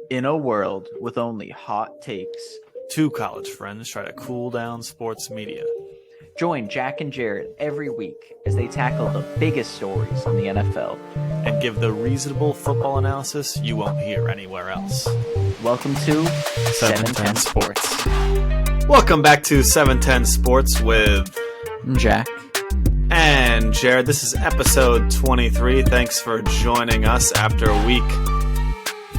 In a world with only hot takes, Two college friends try to cool down sports media. join Jack and Jared every week as they tackle the biggest stories in the NFL. And give the reasonable football analysis you won't hear anywhere else. Welcome to 710 Sports. Welcome back to 710 Sports with Jack. and Jared. This is episode 23. Thanks for joining us after week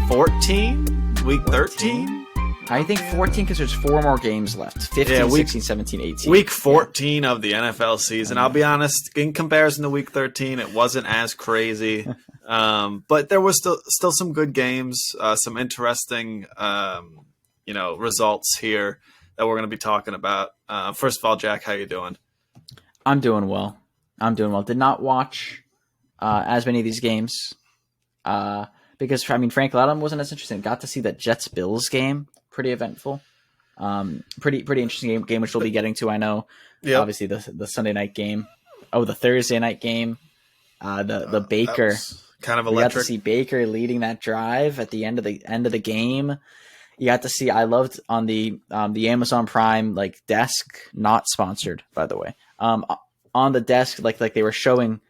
14? Week 13? I think 14 because there's 4 more games left. 15, 16, 17, 18. Week 14 of the NFL season. I'll be honest, in comparison to week 13, it wasn't as crazy. But there was still some good games, some interesting results here that we're going to be talking about. First of all, Jack, how you doing? I'm doing well. Did not watch as many of these games because, Frank Loudon wasn't as interesting. Got to see that Jets-Bills game. Pretty eventful. Pretty interesting game, which we'll be getting to, I know. Yep. Obviously, the Sunday night game. Oh, the Thursday night game. The Baker. Kind of electric. We got to see Baker leading that drive at the end of the game. You got to see. I loved on the Amazon Prime desk, not sponsored, by the way. On the desk, like they were showing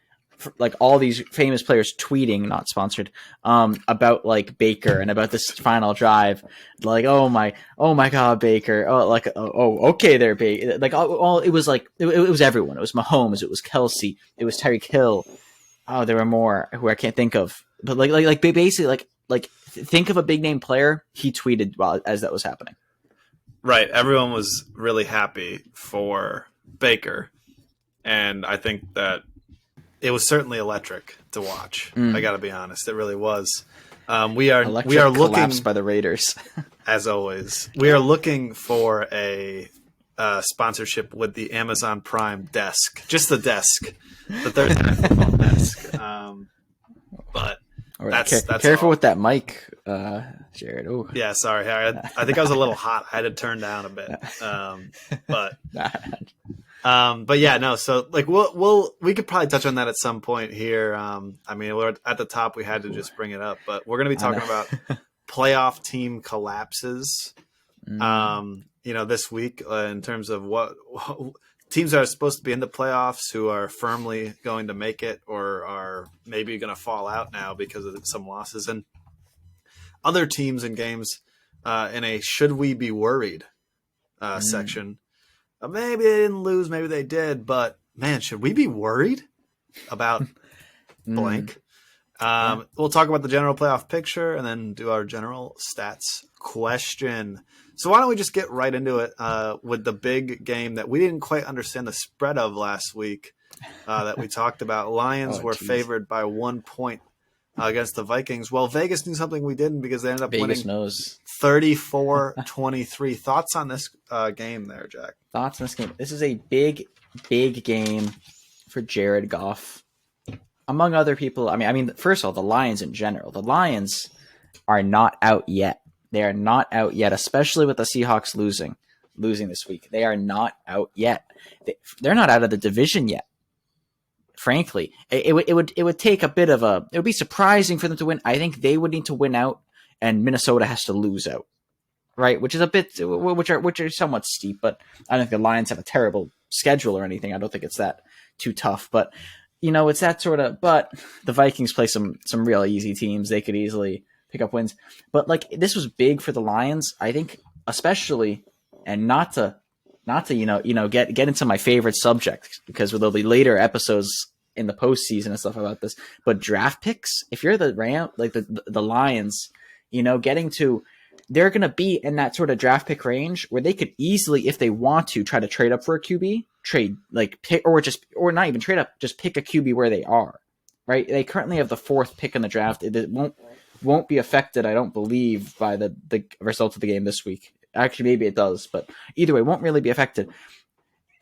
all these famous players tweeting, not sponsored, about Baker and about this final drive. Oh my God, Baker. Okay there, Baker. It was it was everyone. It was Mahomes. It was Kelsey. It was Tyreek Hill. Oh, there were more who I can't think of. But basically think of a big name player. He tweeted as that was happening. Right. Everyone was really happy for Baker. And I think that it was certainly electric to watch. I got to be honest, it really was. We are looking by the Raiders, as always. We are looking for a sponsorship with the Amazon Prime desk, just the desk, the Thursday Night Football desk. But that's careful all. with that mic, Jared. Ooh. Yeah, sorry, I think I was a little hot. I had to turn down a bit, but yeah, no. So we could probably touch on that at some point here. We're at the top. We had to just bring it up, but we're going to be talking about playoff team collapses. This week in terms of what teams that are supposed to be in the playoffs who are firmly going to make it or are maybe going to fall out now because of some losses, and other teams and games in a should we be worried section. Maybe they didn't lose, maybe they did, but man, should we be worried about blank? We'll talk about the general playoff picture and then do our general stats question. So why don't we just get right into it with the big game that we didn't quite understand the spread of last week that we talked about. Lions were favored by 1 point against the Vikings. Well, Vegas knew something we didn't because they ended up winning 34-23. Thoughts on this game there, Jack? Thoughts on this game? This is a big game for Jared Goff. Among other people, first of all, the Lions in general. The Lions are not out yet. They are not out yet, especially with the Seahawks losing this week. They are not out yet. They're not out of the division yet. Frankly, it would take a bit of it would be surprising for them to win. I think they would need to win out, and Minnesota has to lose out, right? Which are somewhat steep, but I don't think the Lions have a terrible schedule or anything. I don't think it's that too tough, but it's that sort of. But the Vikings play some real easy teams. They could easily pick up wins, but this was big for the Lions. I think especially, and not to get into my favorite subject because there'll be later episodes in the postseason and stuff about this. But draft picks, if you're the the Lions, they're going to be in that sort of draft pick range where they could easily, if they want to, try to trade up for a QB, pick or not even trade up, just pick a QB where they are. Right? They currently have the 4th pick in the draft. It won't be affected, I don't believe, by the results of the game this week. Actually, maybe it does, but either way, won't really be affected.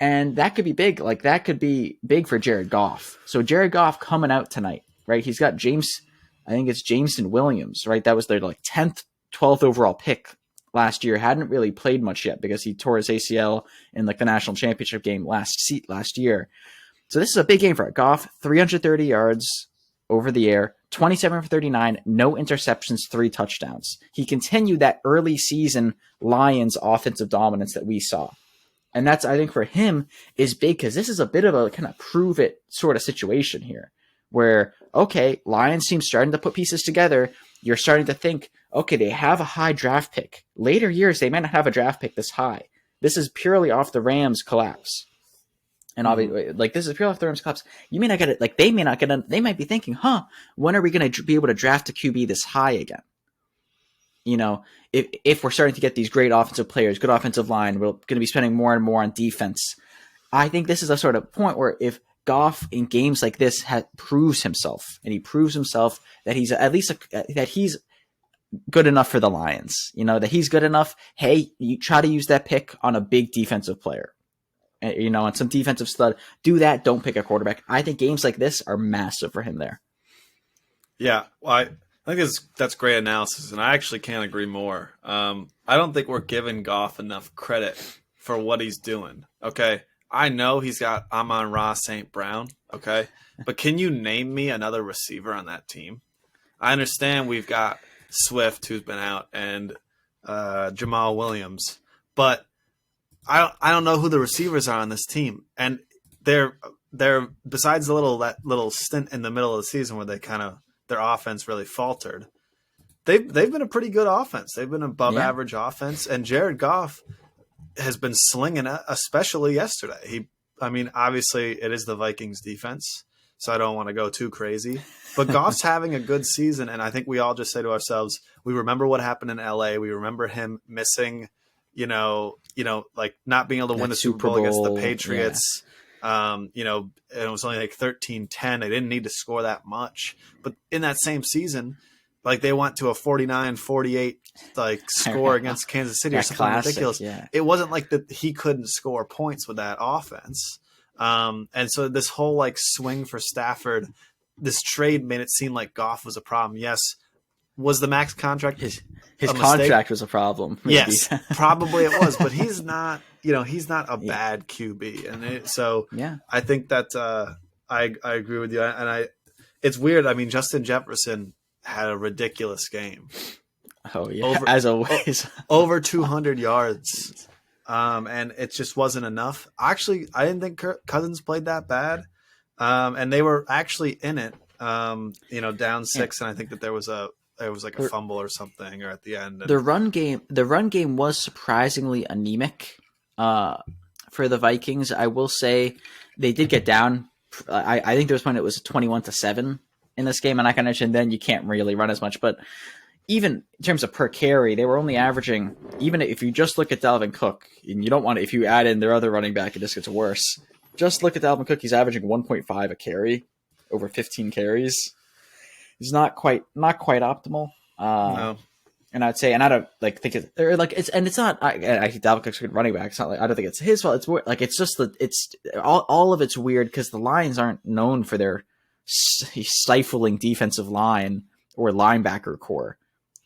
And that could be big. That could be big for Jared Goff. So Jared Goff coming out tonight, right? He's got Jameson Williams, right? That was their 10th, 12th overall pick last year. Hadn't really played much yet because he tore his ACL in the national championship game last year. So this is a big game for Goff. 330 yards, over the air, 27 for 39, no interceptions, 3 touchdowns. He continued that early season Lions offensive dominance that we saw. And that's, I think, for him is big because this is a bit of a kind of prove it sort of situation here where, okay, Lions team starting to put pieces together. You're starting to think, okay, they have a high draft pick. Later years, they might not have a draft pick this high. This is purely off the Rams collapse. And obviously, like, this is purely off the Rams collapse. You may not get it. Like, they may not get it. They might be thinking, when are we going to be able to draft a QB this high again? You know, if we're starting to get these great offensive players, good offensive line, we're going to be spending more and more on defense. I think this is a sort of point where if Goff in games like this proves himself, and he proves himself that he's at least that he's good enough for the Lions, you know, that he's good enough. Hey, you try to use that pick on a big defensive player, you know, on some defensive stud. Do that. Don't pick a quarterback. I think games like this are massive for him there. Yeah, well, I think that's great analysis, and I actually can't agree more. I don't think we're giving Goff enough credit for what he's doing. Okay, I know he's got Amon-Ra St. Brown. Okay, but can you name me another receiver on that team? I understand we've got Swift, who's been out, and Jamal Williams, but I don't know who the receivers are on this team, and they're besides that little stint in the middle of the season where they kind of their offense really faltered. They've been a pretty good offense. They've been above average offense, and Jared Goff has been slinging it, especially yesterday. Obviously it is the Vikings defense, so I don't want to go too crazy. But Goff's having a good season, and I think we all just say to ourselves, we remember what happened in LA. We remember him missing, like not being able to win the Super Bowl against the Patriots. Yeah. And it was only like 13-10. They didn't need to score that much. But in that same season, like they went to a 49-48 like score against Kansas City or something ridiculous. Yeah. It wasn't like that he couldn't score points with that offense. And so this whole like swing for Stafford, this trade made it seem like Goff was a problem. Yes. Was the max contract his contract was a problem? Maybe. Yes, probably it was, but he's not. He's not a bad QB, and I think that I agree with you, and it's weird. I mean, Justin Jefferson had a ridiculous game. Oh yeah, as always, over 200 yards, and it just wasn't enough. Actually, I didn't think Cousins played that bad, and they were actually in it. Down 6, and I think that there was like a fumble or something, or at the end. The run game was surprisingly anemic for the Vikings. I will say they did get down. I think there was when it was 21-7 in this game, and I can mention then you can't really run as much. But even in terms of per carry, they were only averaging. Even if you just look at Dalvin Cook, and you don't want to, if you add in their other running back, it just gets worse. Just look at Dalvin Cook; he's averaging 1.5 a carry over 15 carries. He's not quite optimal. No. And I'd say, and I don't like think it's or like it's, and it's not. I think Dalvin Cook's a good running back. It's not like I don't think it's his fault. It's like it's just that it's all of it's weird because the Lions aren't known for their stifling defensive line or linebacker core.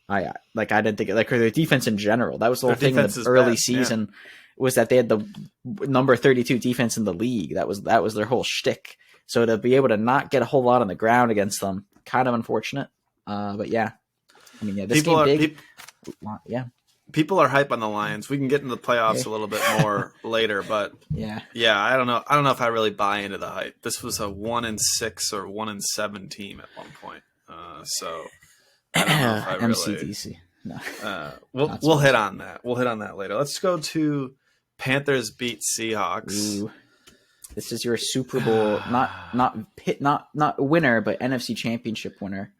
I didn't think like their defense in general. That was the whole thing in the early season was that they had the number 32 defense in the league. That was their whole shtick. So to be able to not get a whole lot on the ground against them, kind of unfortunate. But yeah, I mean, this game big. People are hype on the Lions. We can get into the playoffs a little bit more later, but yeah, I don't know. I don't know if I really buy into the hype. This was a 1-6 or 1-7 team at one point. So I don't know if I really, MCDC. No. We'll hit on that. We'll hit on that later. Let's go to Panthers beat Seahawks. Ooh. This is your Super Bowl, not winner, but NFC Championship winner.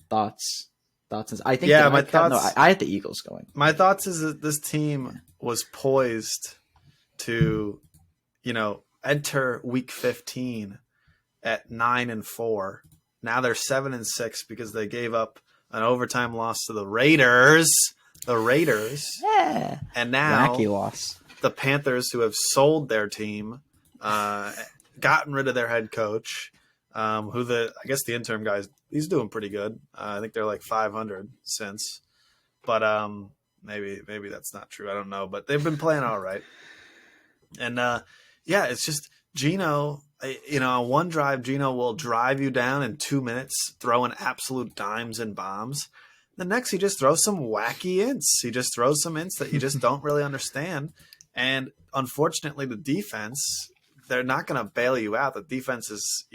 Thoughts? I think. Yeah, my thoughts. I had the Eagles going. My thoughts is that this team was poised to, enter Week 15 at 9-4. Now they're 7-6 because they gave up an overtime loss to the Raiders. Yeah. And now wacky loss. The Panthers, who have sold their team, gotten rid of their head coach, I guess the interim guy, he's doing pretty good. I think they're like 500 since, but maybe that's not true. I don't know, but they've been playing all right. And it's just Geno on one drive, Gino will drive you down in 2 minutes, throwing absolute dimes and bombs. The next, he just throws some wacky ints. He just throws some ints that you just don't really understand. And unfortunately, the defense, they're not going to bail you out. The defense is,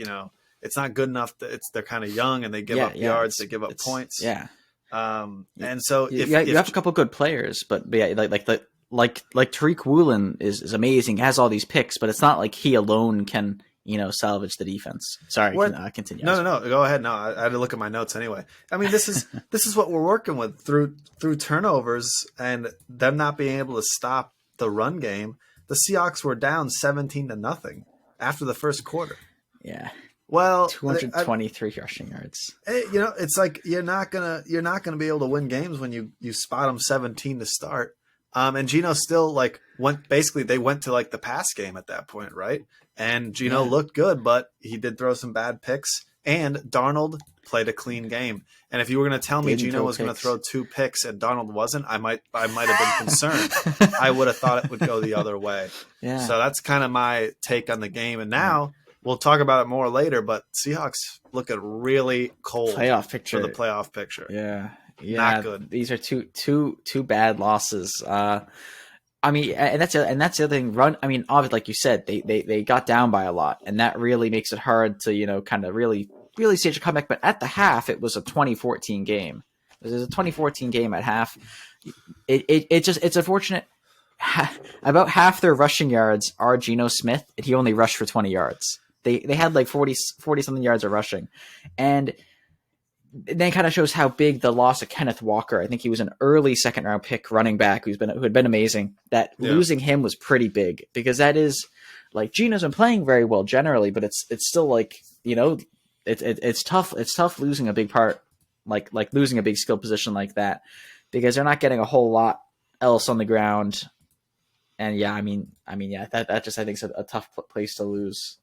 it's not good enough. They're kind of young and they give up yards, they give up points. Yeah. And so you have a couple good players, but yeah, like Tariq Woolen is amazing. He has all these picks, but it's not like he alone can salvage the defense. Sorry, continue. No, go ahead. No, I had to look at my notes anyway. I mean, this is what we're working with through turnovers and them not being able to stop the run game. The Seahawks were down 17-0 after the first quarter. Yeah. Well, 223 rushing yards. It's like you're not gonna be able to win games when you spot them 17 to start. And Gino still they went to the pass game at that point, right? And Gino looked good, but he did throw some bad picks. And Darnold played a clean game. And if you were going to tell me Gino was going to throw 2 picks and Darnold wasn't, I might have been concerned. I would have thought it would go the other way. Yeah. So that's kind of my take on the game. And now we'll talk about it more later. But Seahawks look at really cold for the playoff picture. Yeah. Not good. These are two bad losses. I mean, and that's the other thing. Obviously, like you said, they got down by a lot, and that really makes it hard to kind of really stage a comeback. But at the half, it was a 2014 game. It was a 2014 game at half. It's unfortunate. About half their rushing yards are Geno Smith, and he only rushed for 20 yards. They had 40 something yards of rushing, and then kind of shows how big the loss of Kenneth Walker. I think he was an early second round pick running back who had been amazing. That losing him was pretty big because that is Geno's been playing very well generally, but it's still it's tough. It's tough losing a big part, like losing a big skill position like that, because they're not getting a whole lot else on the ground. And that just I think is a tough place to lose.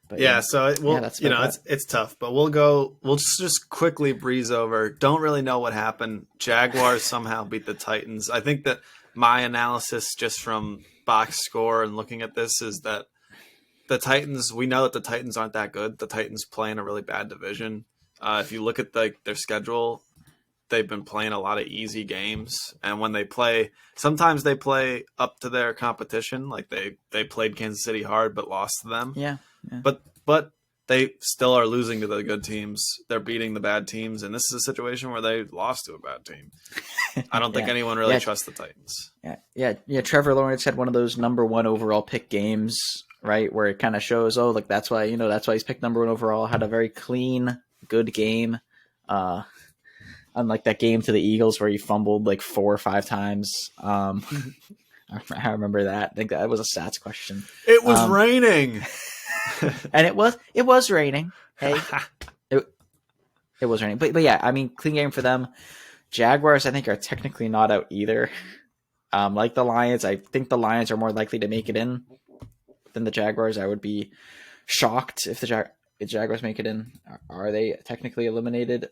But it's tough, but we'll just quickly breeze over. Don't really know what happened. Jaguars somehow beat the Titans. I think that my analysis just from box score and looking at this is that the Titans, we know that the Titans aren't that good. The Titans play in a really bad division. If you look at their schedule, they've been playing a lot of easy games. And when they play, sometimes they play up to their competition. Like they played Kansas City hard, but lost to them. Yeah. But they still are losing to the good teams. They're beating the bad teams. And this is a situation where they lost to a bad team. I don't think anyone really trusts the Titans. Yeah. Trevor Lawrence had one of those number 1 overall pick games, right? Where it kind of shows, that's why he's picked number 1 overall. Had a very clean, good game. Unlike that game to the Eagles where he fumbled 4 or 5 times. I remember that. I think that was a stats question. It was raining. And it was raining. Hey, it was raining. But yeah, clean game for them. Jaguars, I think, are technically not out either. Like the Lions, I think the Lions are more likely to make it in than the Jaguars. I would be shocked if the Jaguars make it in. Are they technically eliminated?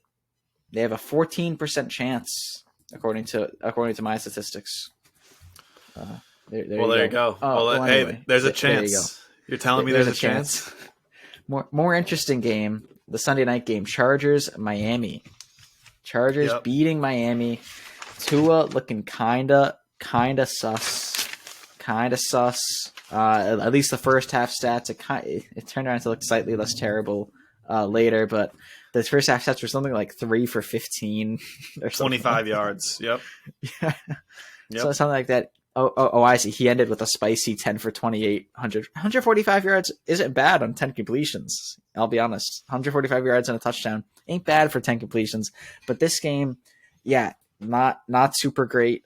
They have a 14% chance, according to my statistics. There you go. Anyway, there's a chance. You're telling me there's a chance? More interesting game, the Sunday night game, Chargers-Miami. Chargers beating Miami. Tua looking kinda sus. At least the first half stats, it turned around to look slightly less terrible later, but the first half stats were something like 3 for 15 or 25 yards. Yep. Yeah. Yep. So something like that. Oh, I see. He ended with a spicy 10 for 28, 145 yards. Isn't bad on 10 completions. I'll be honest. 145 yards and a touchdown ain't bad for 10 completions. But this game, not super great.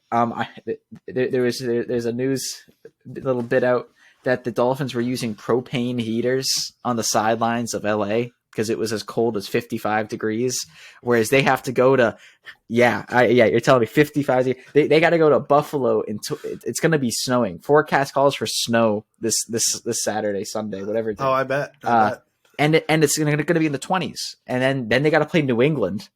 There's a news little bit out that the Dolphins were using propane heaters on the sidelines of LA because it was as cold as 55 degrees, whereas they have to go to, you're telling me 55. They got to go to Buffalo. It's going to be snowing. Forecast calls for snow this Saturday, Sunday, whatever. Oh, I bet. And it's going to be in the 20s, and then they got to play New England,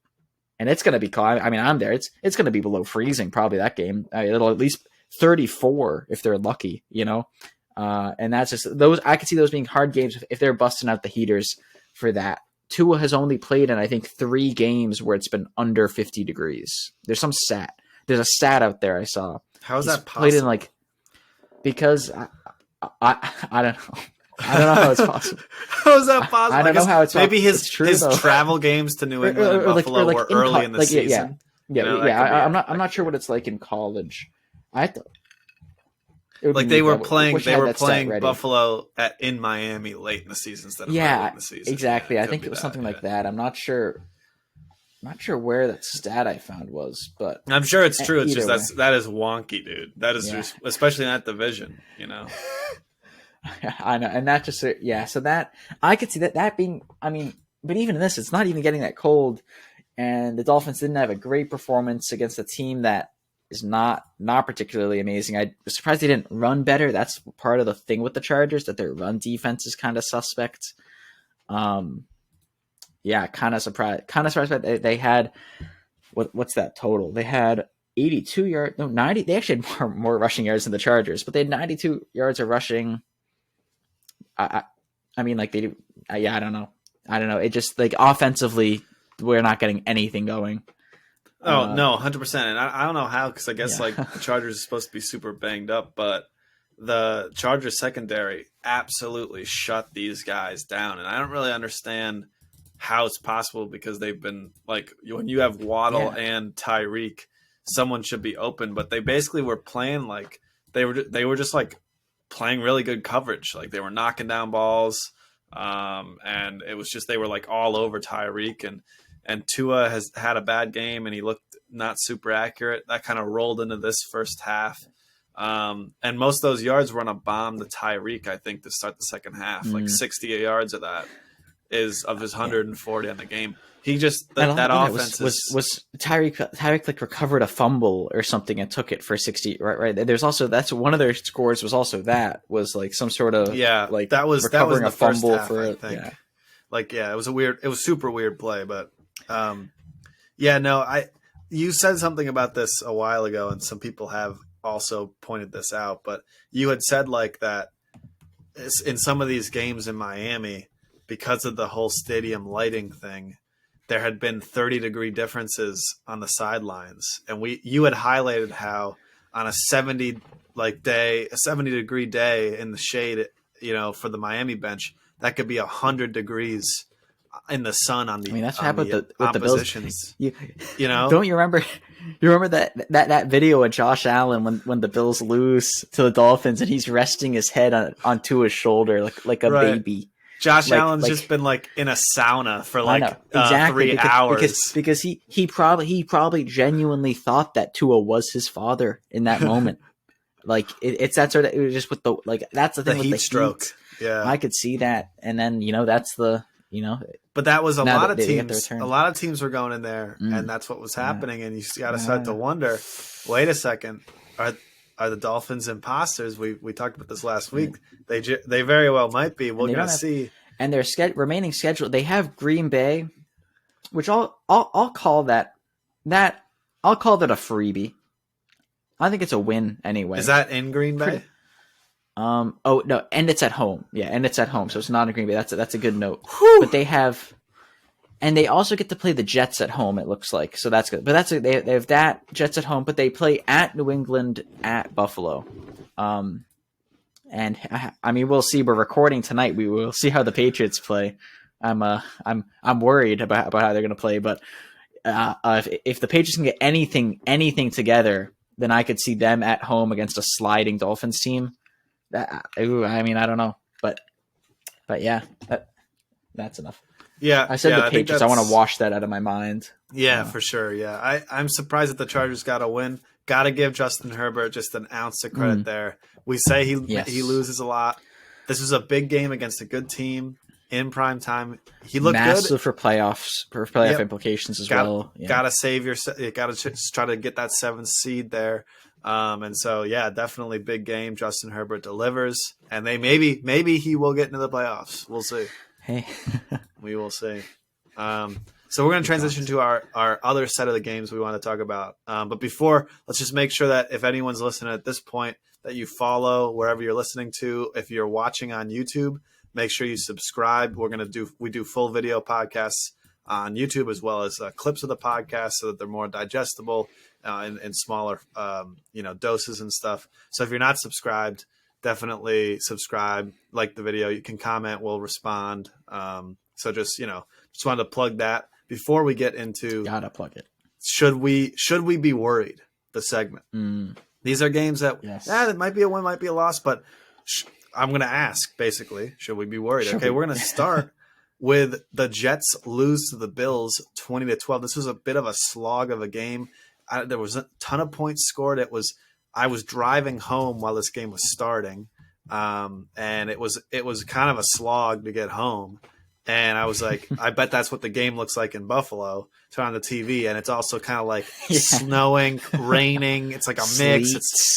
and it's going to be cold. I'm there. It's going to be below freezing probably that game. It'll at least 34 if they're lucky, And that's just those. I could see those being hard games if they're busting out the heaters for that. Tua has only played in, I think, 3 games where it's been under 50 degrees. There's some stat. There's a stat out there I saw. How is that possible? Played in because I don't know. I don't know how it's possible. How is that possible? I don't know how it's possible. Maybe his travel games to New England and Buffalo were early in the season. I'm not sure what it's like in college. I thought they were playing Buffalo in Miami late in the season instead of early in the season. Exactly. I think it was something like that. I'm not sure. Not sure where that stat I found was, but I'm sure it's true. It's just that is wonky, dude. That is just, especially in that division, you know. I know, and that just so that I could see that being. I mean, but even in this, it's not even getting that cold, and the Dolphins didn't have a great performance against a team that is not particularly amazing. I was surprised they didn't run better. That's part of the thing with the Chargers, that their run defense is kind of suspect. Kind of surprised. They had what's that total? They had 82 yards. No, 90. They actually had more rushing yards than the Chargers, but they had 92 yards of rushing. I mean, like they do. I don't know. It just like offensively, we're not getting anything going. Oh no, 100%. And I don't know how, because I guess like the Chargers are supposed to be super banged up, but the Chargers secondary absolutely shut these guys down, and I don't really understand how it's possible, because they've been like, when you have Waddle and Tyreek, someone should be open, but they basically were playing like they were just like playing really good coverage, like they were knocking down balls, and it was just they were like all over Tyreek, and Tua has had a bad game and he looked not super accurate. That kind of rolled into this first half. And most of those yards were on a bomb to Tyreek, I think, to start the second half. Like 60 yards of that is of his 140 on the game. He just that offense was Tyreek like recovered a fumble or something and took it for 60. Right. There's also, that's one of their scores was also was like some sort of like that was recovering the a fumble half, for I it. think. It was super weird play, but you said something about this a while ago, and some people have also pointed this out, but you had said like that in some of these games in Miami, because of the whole stadium lighting thing, there had been 30-degree differences on the sidelines. And you had highlighted how on a 70-degree day in the shade, for the Miami bench, that could be 100 degrees in the sun on the. I mean, that's what happened with the Bills. You know, don't you remember? You remember that video of Josh Allen when the Bills lose to the Dolphins and he's resting his head onto his shoulder like a baby. Josh Allen's just been like in a sauna for 3 hours because he probably genuinely thought that Tua was his father in that moment. Like it's that sort of, it was just with the that's the thing with heat the stroke. Yeah, I could see that, and then that's the. But that was a lot of teams. A lot of teams were going in there, and that's what was happening. And you got to start to wonder. Wait a second, are the Dolphins imposters? We talked about this last week. They very well might be. We're going to see. And their remaining schedule, they have Green Bay, which I'll call that I'll call that a freebie. I think it's a win anyway. Is that in Green Bay? Oh no, and it's at home. Yeah, and it's at home, so it's not in Green Bay. That's a good note. Whew. But they also get to play the Jets at home. It looks like, so that's good. But they have that Jets at home, but they play at New England, at Buffalo. And I mean, we'll see. We're recording tonight. We will see how the Patriots play. I'm worried about how they're going to play, but if the Patriots can get anything together, then I could see them at home against a sliding Dolphins team. I mean, I don't know, but yeah, that's enough. Yeah, I said the Patriots. I want to wash that out of my mind. Yeah, for sure. Yeah, I'm surprised that the Chargers got a win. Got to give Justin Herbert just an ounce of credit there. We say he loses a lot. This was a big game against a good team in prime time. He looked massive good for playoff implications as well. Yeah. Got to save got to try to get that 7th seed there. And so, yeah, definitely big game. Justin Herbert delivers, and maybe he will get into the playoffs. We'll see. Hey, we will see. So we're going to transition to our other set of the games we want to talk about. But before, let's just make sure that if anyone's listening at this point, that you follow wherever you're listening to. If you're watching on YouTube, make sure you subscribe. We do full video podcasts on YouTube as well as clips of the podcast so that they're more digestible in smaller doses and stuff. So if you're not subscribed, definitely subscribe, like the video. You can comment, we'll respond. So just wanted to plug that. Before we get into gotta plug it, should we be worried? The segment. These are games that it might be a win, might be a loss, but I'm going to ask basically, should we be worried? We're going to start with the Jets lose to the Bills 20-12. This was a bit of a slog of a game. There was a ton of points scored. I was driving home while this game was starting, and it was kind of a slog to get home. And I was like, I bet that's what the game looks like in Buffalo. Turn on the TV, and it's also kind of like snowing, raining. It's like a mix.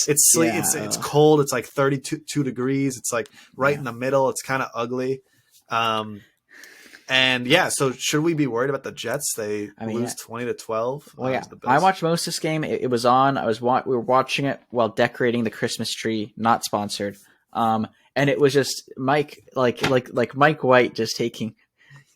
It's cold. It's like 32 degrees. It's like right in the middle. It's kind of ugly. So should we be worried about the Jets? They lose 20-12. Well, yeah, I watched most of this game. It was on. We were watching it while decorating the Christmas tree. Not sponsored. And it was just Mike, like Mike White, just taking.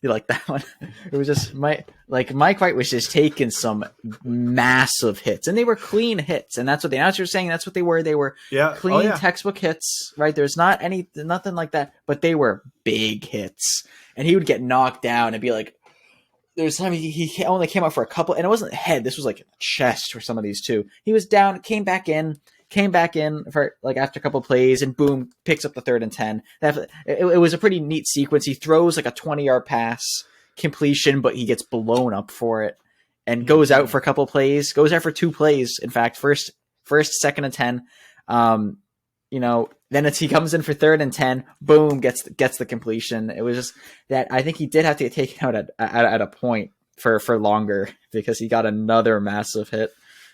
You like that one? It was just Mike White was just taking some massive hits, and they were clean hits, and that's what the announcers were saying. That's what they were. They were clean textbook hits, right? There's nothing like that, but they were big hits, and he would get knocked down and be like, there's time he only came out for a couple, and it wasn't the head. This was like chest for some of these too. He was down, came back in for like after a couple of plays, and boom, picks up the 3rd and 10. It was a pretty neat sequence. He throws like a 20-yard pass completion, but he gets blown up for it and goes out for a couple of plays. Goes out for 2 plays. In fact, first, 2nd and 10. Then he comes in for 3rd and 10. Boom, gets the completion. It was just that I think he did have to get taken out at a point for longer because he got another massive hit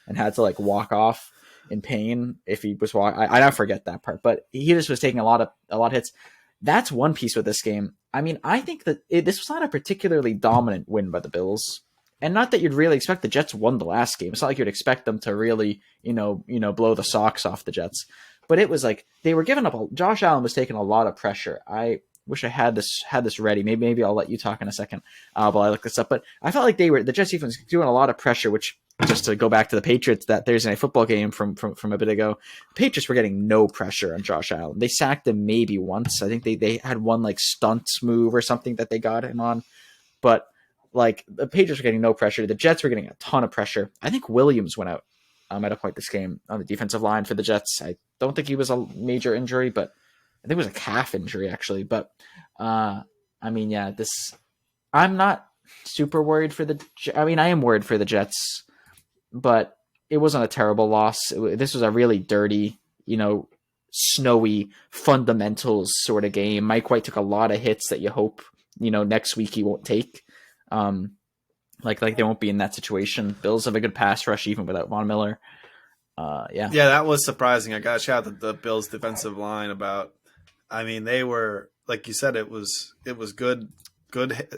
and had to like walk off in pain if he was walking. I don't forget that part, but he just was taking a lot of hits. That's one piece with this game. I mean, I think that this was not a particularly dominant win by the Bills, and not that you'd really expect. The Jets won the last game. It's not like you'd expect them to really, blow the socks off the Jets, but it was like they were giving up. Josh Allen was taking a lot of pressure. I wish I had this ready. Maybe I'll let you talk in a second while I look this up. But I felt like the Jets defense doing a lot of pressure, which, just to go back to the Patriots, that Thursday night football game from a bit ago, the Patriots were getting no pressure on Josh Allen. They sacked him maybe once. I think they had one like stunt move or something that they got him on. But like the Patriots were getting no pressure. The Jets were getting a ton of pressure. I think Williams went out at a point this game on the defensive line for the Jets. I don't think he was a major injury, but I think it was a calf injury actually. But I'm not super worried for I am worried for the Jets, but it wasn't a terrible loss. This was a really dirty, snowy fundamentals sort of game. Mike White took a lot of hits that you hope, next week he won't take. Like they won't be in that situation. Bills have a good pass rush even without Von Miller. Yeah, that was surprising. I got to shout out the Bills defensive line they were, like you said, it was good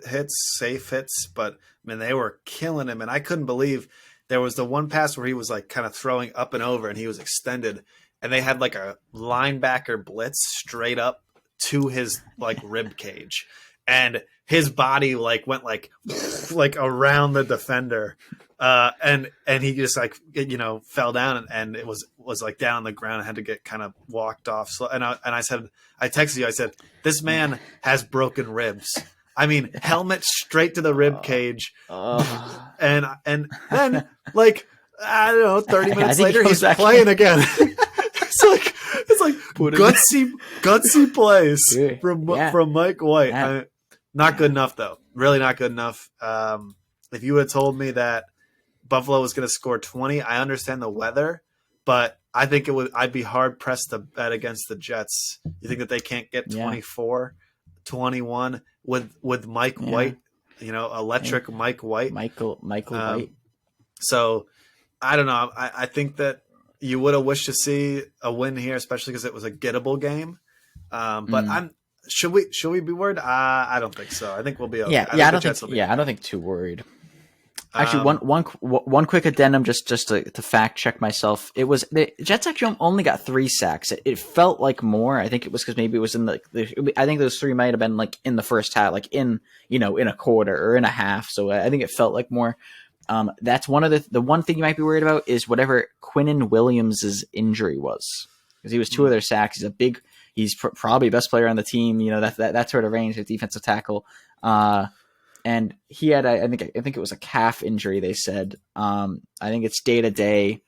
hits, safe hits, but they were killing him. And I couldn't believe there was the one pass where he was like kind of throwing up and over and he was extended, and they had like a linebacker blitz straight up to his like rib cage, and his body like went like around the defender. And he just like, fell down and it was like down on the ground and had to get kind of walked off. So, and I texted you, I said, this man has broken ribs. Helmet straight to the rib cage. And then like, I don't know, 30 minutes later, he's playing again. it's like gutsy plays from Mike White. Yeah. Not good enough though. Really not good enough. If you would have told me that Buffalo was going to score 20, I understand the weather, but I think I'd be hard pressed to bet against the Jets. You think that they can't get 24, 21 with Mike White, electric Mike White, Michael White. So I don't know. I think that you would have wished to see a win here, especially because it was a gettable game. But should we be worried? I don't think so. I think we'll be okay. I don't think too worried. Actually, one quick addendum, just to fact check myself. It was the Jets actually only got 3 sacks. It felt like more. I think it was because maybe it was in I think those 3 might have been like in the first half, like in in a quarter or in a half. So I think it felt like more. That's one of the one thing you might be worried about is whatever Quinnen Williams' injury was, because he was 2 of their sacks. He's probably best player on the team. That sort of range of defensive tackle. And he had, I think it was a calf injury. They said, I think it's day to day.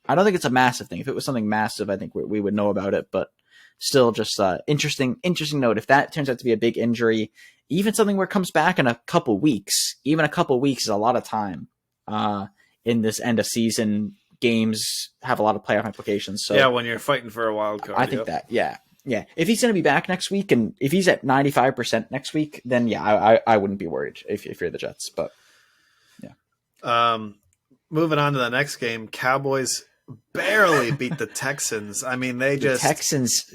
I don't think it's a massive thing. If it was something massive, I think we would know about it. But still, just interesting note. If that turns out to be a big injury, even something where it comes back in a couple weeks, even a couple weeks is a lot of time. In this end of season, games have a lot of playoff implications. So yeah, when you're fighting for a wild card, I think that yeah. If he's going to be back next week, and if he's at 95% next week, then yeah, I wouldn't be worried if you're the Jets. But yeah. Moving on to the next game, Cowboys barely beat the Texans. I mean, the Texans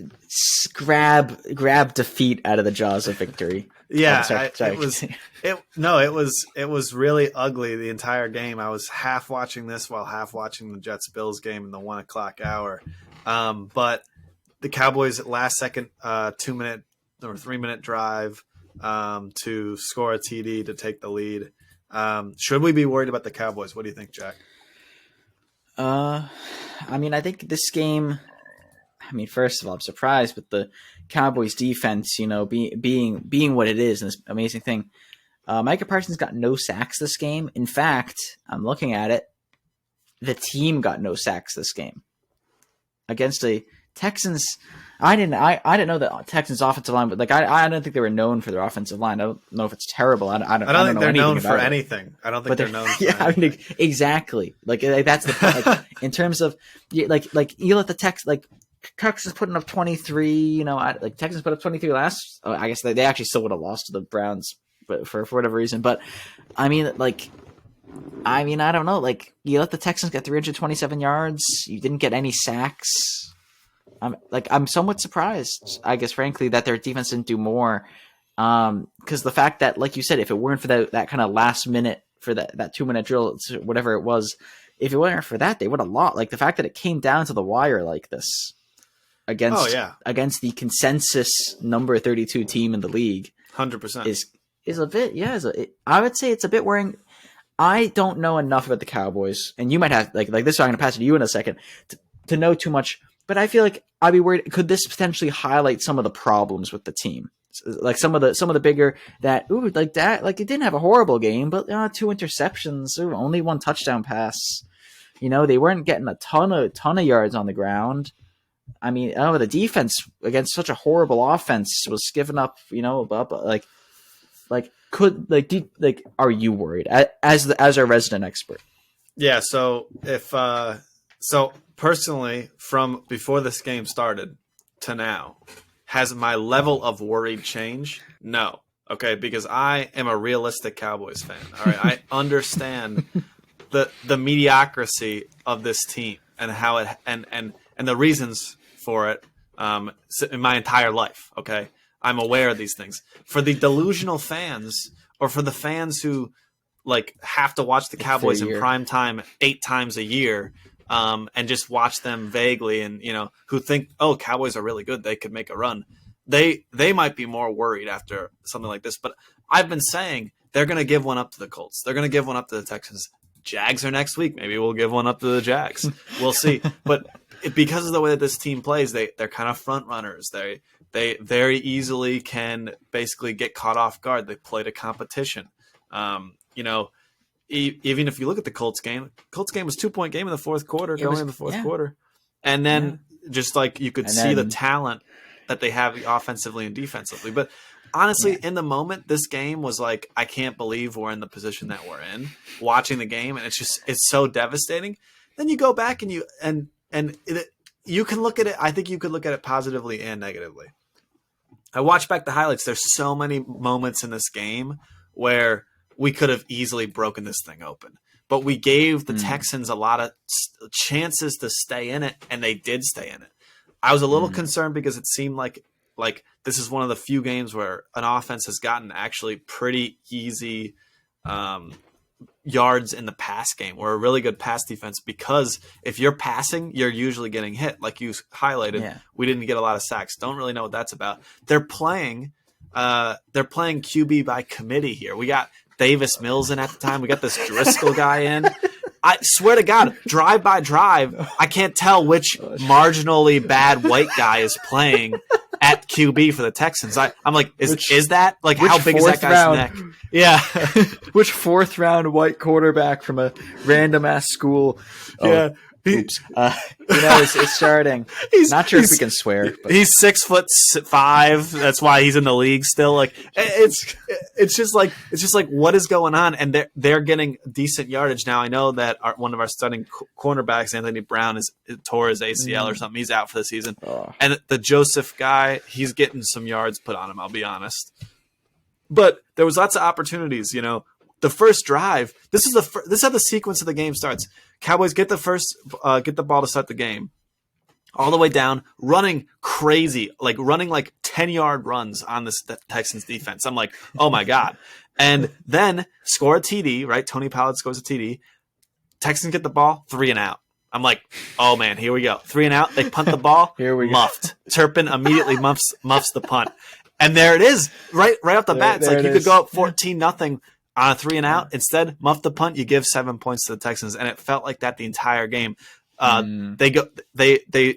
grab defeat out of the jaws of victory. Yeah, it was really ugly the entire game. I was half watching this while half watching the Jets-Bills game in the 1:00 hour. But the Cowboys last second 2-minute or 3-minute drive to score a TD to take the lead. Should we be worried about the Cowboys? What do you think, Jack? I mean, I think this game. I mean, first of all, I'm surprised with the Cowboys defense, being what it is, and this amazing thing. Micah Parsons got no sacks this game. In fact, I'm looking at it. The team got no sacks this game against the Texans. I didn't know the Texans offensive line, but I don't think they were known for their offensive line. I don't know if it's terrible. I don't think know they're known for it. anything. I don't think they're known for anything. I mean, exactly. Like that's the point. Like, in terms of like you let the Texans putting up 23. Texans put up 23 last. Oh, I guess they actually still would have lost to the Browns, but for whatever reason. But I mean, I don't know. Like, you let the Texans get 327 yards. You didn't get any sacks. I'm somewhat surprised, I guess, frankly, that their defense didn't do more. Because the fact that, like you said, if it weren't for that kind of last minute, for that 2-minute drill, whatever it was, if it weren't for that, they would have lost. Like, the fact that it came down to the wire like this against the consensus number 32 team in the league, 100% is a bit, I would say it's a bit worrying. I don't know enough about the Cowboys, and you might have like this. So I'm going to pass it to you in a second to know too much. But I feel like I'd be worried. Could this potentially highlight some of the problems with the team? Like some of the bigger that like that, like it didn't have a horrible game, but 2 interceptions, only 1 touchdown pass. They weren't getting a ton of yards on the ground. I mean, the defense against such a horrible offense was giving up. Are you worried as our resident expert? Yeah. So personally, from before this game started to now, has my level of worried changed? No. Okay, because I am a realistic Cowboys fan. All right, I understand the mediocrity of this team and how it and the reasons for it in my entire life. Okay, I'm aware of these things. For the delusional fans, or for the fans who have to watch the Cowboys in prime time 8 times a year, and just watch them vaguely, and who think, oh, Cowboys are really good, they could make a run. They might be more worried after something like this. But I've been saying they're going to give one up to the Colts. They're going to give one up to the Texans. Jags are next week. Maybe we'll give one up to the Jags. We'll see. But because of the way that this team plays, they're kind of front runners. They very easily can basically get caught off guard. They play to competition. Even if you look at the Colts game was 2-point game in the fourth quarter, going in the fourth quarter. And then just you could see the talent that they have offensively and defensively. But honestly, in the moment, this game was I can't believe we're in the position that we're in, watching the game, and it's so devastating. Then you go back and you can look at it. I think you could look at it positively and negatively. I watched back the highlights. There's so many moments in this game where we could have easily broken this thing open, but we gave the Texans a lot of chances to stay in it, and they did stay in it. I was a little concerned because it seemed like this is one of the few games where an offense has gotten actually pretty easy yards in the pass game. We're a really good pass defense because if you're passing, you're usually getting hit. Like you highlighted, we didn't get a lot of sacks. Don't really know what that's about. They're playing QB by committee here. We got Davis Mills in at the time. We got this Driscoll guy in. I swear to God, drive by drive, I can't tell which marginally bad white guy is playing at QB for the Texans. I'm like, is that like how big is that guy's neck? Yeah. Which 4th round white quarterback from a random ass school? Yeah. Oops. It's starting. Not sure if we can swear. But. He's 6'5". That's why he's in the league still. Like it's just like what is going on? And they're getting decent yardage now. I know that one of our starting cornerbacks, Anthony Brown, tore his ACL or something. He's out for the season. Oh. And the Joseph guy, he's getting some yards put on him. I'll be honest. But there was lots of opportunities. The first drive. This is how the sequence of the game starts. Cowboys get the ball to start the game, all the way down, running crazy, running 10-yard runs on the Texans defense. I'm like, oh my God. And then score a TD, right? Tony Pollard scores a TD. Texans get the ball, 3 and out. I'm like, oh man, here we go. 3 and out. They punt the ball, here we muffed. Go. Turpin immediately muffs the punt. And there it is, right off the bat. It's like you could go up 14-0. On a 3 and out, instead, muff the punt. You give 7 points to the Texans, and it felt like that the entire game. They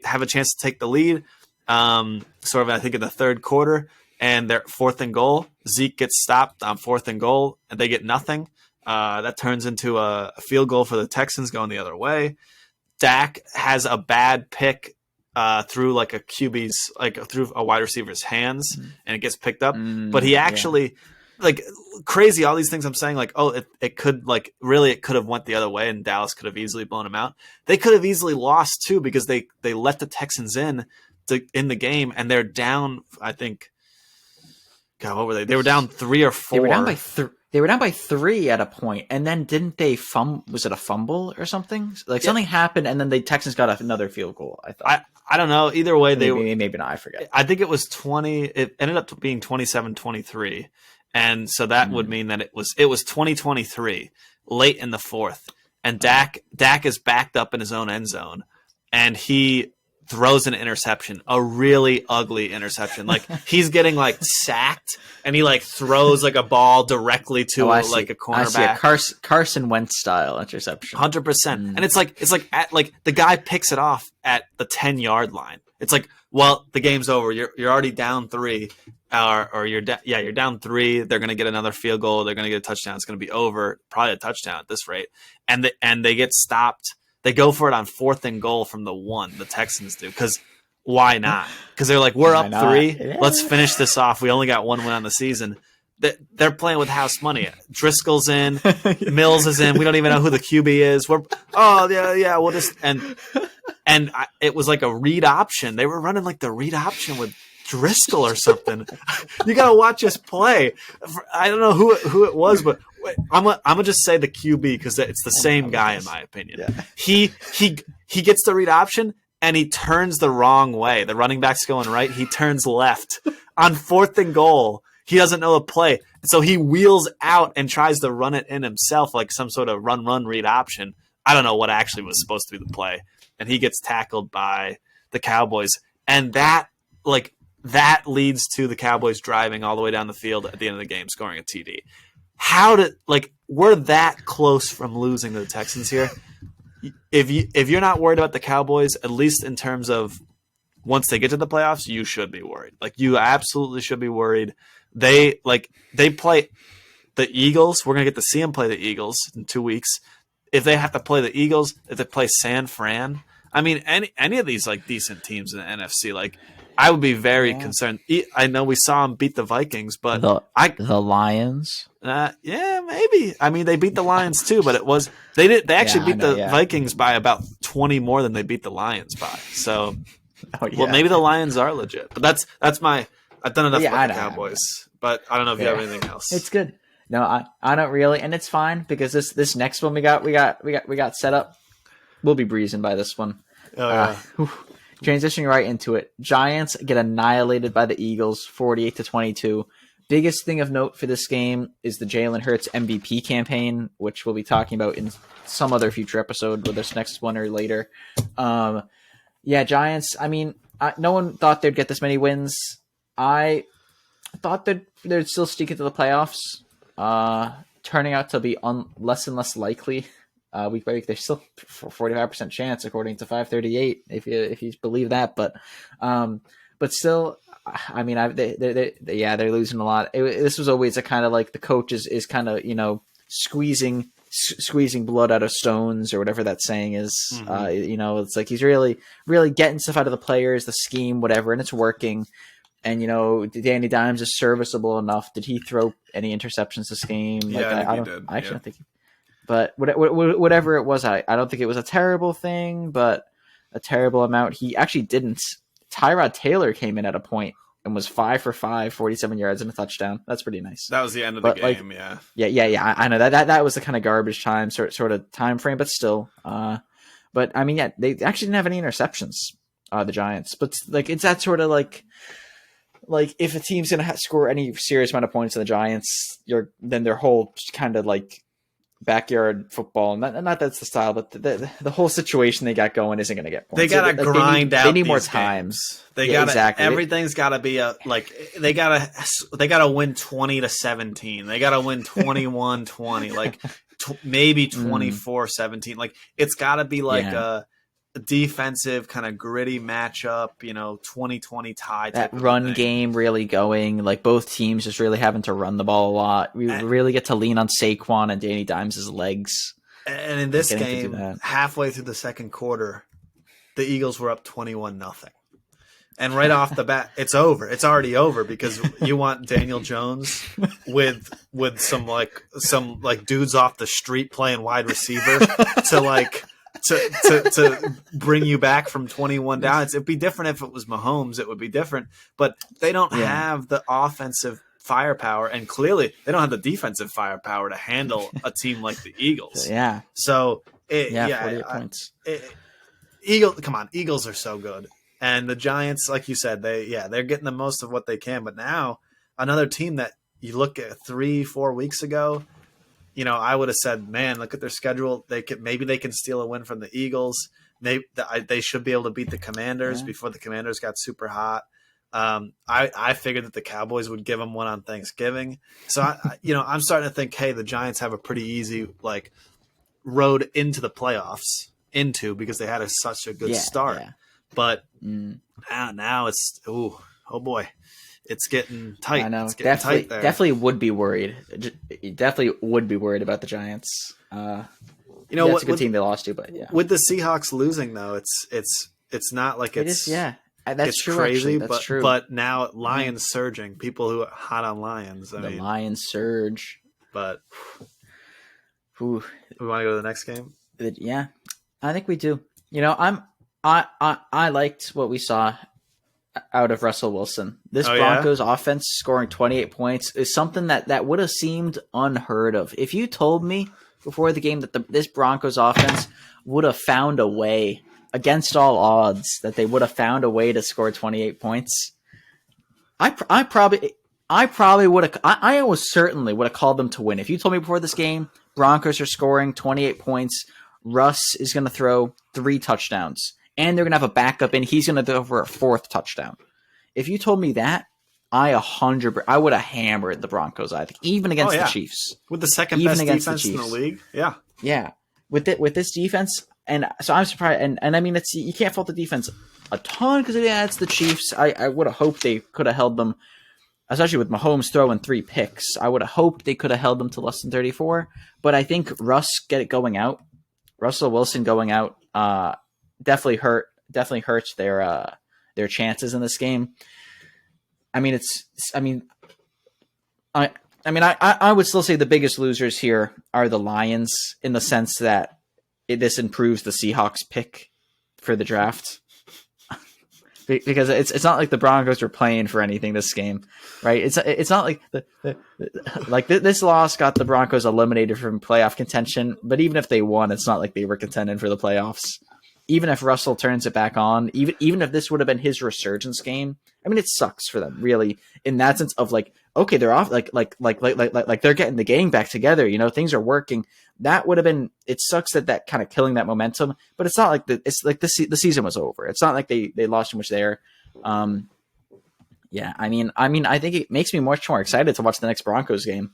have a chance to take the lead, sort of I think in the third quarter, and they're 4th and goal. Zeke gets stopped on 4th and goal, and they get nothing. That turns into a field goal for the Texans going the other way. Dak has a bad pick through a QB's through a wide receiver's hands, and it gets picked up. But he actually. Crazy, all these things I'm saying, it could have went the other way and Dallas could have easily blown him out. They could have easily lost too because they let the Texans in the game and they're down. I think, God, what were they? They were down 3 or 4. They were down by 3 at a point, and then didn't they was it a fumble or something? Something happened, and then the Texans got another field goal. I thought. I don't know. Either way, maybe not. I forget. I think it was 20. It ended up being 27-23. And so that would mean that it was 2023 late in the 4th, and Dak is backed up in his own end zone, and he throws an interception, a really ugly interception. He's getting sacked, and he throws a ball directly to a cornerback. I see a Carson Wentz style interception. 100%. And it's at the guy picks it off at the 10-yard line. It's well, the game's over. You're already down 3. Or you're down 3. They're going to get another field goal. They're going to get a touchdown. It's going to be over. Probably a touchdown at this rate. And they get stopped. They go for it on 4th and goal from the 1. The Texans do because why not? Because they're we're up 3. Yeah. Let's finish this off. We only got 1 win on the season. They're playing with house money. Driscoll's in. Mills is in. We don't even know who the QB is. We'll just it was a read option. They were running the read option with Driscoll or something. You gotta watch us play. I don't know who it was, but I'm gonna just say the QB because it's the same guy in my opinion. Yeah. He gets the read option and he turns the wrong way. The running back's going right. He turns left on 4th and goal. He doesn't know the play, so he wheels out and tries to run it in himself, some sort of run read option. I don't know what actually was supposed to be the play, and he gets tackled by the Cowboys, and that leads to the Cowboys driving all the way down the field at the end of the game, scoring a TD. We're that close from losing to the Texans here. If you're not worried about the Cowboys, at least in terms of once they get to the playoffs, you should be worried. You absolutely should be worried. They play the Eagles. We're gonna get to see them play the Eagles in 2 weeks. If they have to play the Eagles, if they play San Fran, I mean any of these decent teams in the NFC, I would be very concerned. I know we saw them beat the Vikings, but the Lions. Yeah, maybe. I mean, they beat the Lions too, but they actually beat the Vikings by about 20 more than they beat the Lions by. So, well, maybe the Lions are legit. But that's my. I've done enough about the Cowboys, but I don't know if you have anything else. It's good. No, I don't really, and it's fine because this next one we got set up. We'll be breezing by this one. Oh yeah. Transitioning right into it, Giants get annihilated by the Eagles, 48-22. Biggest thing of note for this game is the Jalen Hurts MVP campaign, which we'll be talking about in some other future episode, whether it's next one or later. Giants. I mean, no one thought they'd get this many wins. I thought that they'd still sneak into the playoffs. Turning out to be less and less likely. Week by week, they're still 45% chance according to 538, if you believe that. But still, I mean, they're losing a lot. This was always a kind of like the coach is kind of, squeezing blood out of stones or whatever that saying is. Mm-hmm. It's like he's really, really getting stuff out of the players, the scheme, whatever, and it's working. And, Danny Dimes is serviceable enough. Did he throw any interceptions this game? Yeah, I actually don't think. But whatever it was, I don't think it was a terrible thing, but a terrible amount. He actually didn't. Tyrod Taylor came in at a point and was 5 for 5, 47 yards and a touchdown. That's pretty nice. That was the end of the game, yeah. Yeah. I know that was the kind of garbage time sort of time frame, but still. But I mean, they actually didn't have any interceptions, the Giants. But like it's that sort of like if a team's gonna score any serious amount of points on the Giants, then their whole kind of like backyard football, not that's the style, but the whole situation they got going isn't going to get points. They got to grind out. They need more times. They got exactly. Everything's got to be they got to win 20-17. They got to win 21-20, like maybe 24-17. Like it's got to be like a defensive kind of gritty matchup, 20-20 tie. That run game really going, like both teams just really having to run the ball a lot. We really get to lean on Saquon and Danny Dimes' legs. And in this game, halfway through the second quarter, the Eagles were up 21-0. And right off the bat, it's over. It's already over because you want Daniel Jones with some dudes off the street playing wide receiver to bring you back from 21 down. It'd be different if it was Mahomes. It would be different, but they don't have the offensive firepower, and clearly they don't have the defensive firepower to handle a team like the Eagles. Yeah. So 48 points. Eagles are so good, and the Giants, like you said, they're getting the most of what they can. But now another team that you look at 3-4 weeks ago. I would have said, man, look at their schedule. Maybe they can steal a win from the Eagles. They should be able to beat the Commanders before the Commanders got super hot. I figured that the Cowboys would give them one on Thanksgiving. So I'm starting to think, hey, the Giants have a pretty easy road into the playoffs because they had such a good start. Yeah. But now it's oh boy. It's getting tight. I know. It's getting tight there. Definitely would be worried. Definitely would be worried about the Giants. It's a good team they lost to, but yeah. With the Seahawks losing though, it's not like it's that's true. Crazy, that's true. But now Lions surging. People who are hot on Lions. Lions surge. But we want to go to the next game. Yeah, I think we do. I liked what we saw out of Russell Wilson. This Broncos offense scoring 28 points is something that would have seemed unheard of. If you told me before the game that this Broncos offense would have found a way, against all odds, that they would have found a way to score 28 points, I probably would have. I almost certainly would have called them to win. If you told me before this game, Broncos are scoring 28 points, Russ is going to throw 3 touchdowns, and they're going to have a backup in. He's going to throw for a 4th touchdown. If you told me that, I would have hammered the Broncos. I think even against the Chiefs, with the second best defense in the league. Yeah. With this defense, and so I'm surprised. And I mean, you can't fault the defense a ton because it's the Chiefs. I would have hoped they could have held them, especially with Mahomes throwing 3 picks. I would have hoped they could have held them to less than 34. But I think Russell Wilson going out, definitely hurts their chances in this game. I would still say the biggest losers here are the Lions in the sense that this improves the Seahawks pick for the draft. Because it's not like the Broncos were playing for anything this game, right? It's not like this loss got the Broncos eliminated from playoff contention, but even if they won, it's not like they were contending for the playoffs. even if Russell turns it back on, even if this would have been his resurgence game, I mean, it sucks for them really in that sense of like, okay, they're off, like they're getting the gang back together. You know, things are working. That would have been. It sucks that kind of killing that momentum, but it's not like it's like the season was over. It's not like they lost too much there. Yeah, I mean, I think it makes me much more excited to watch the next Broncos game,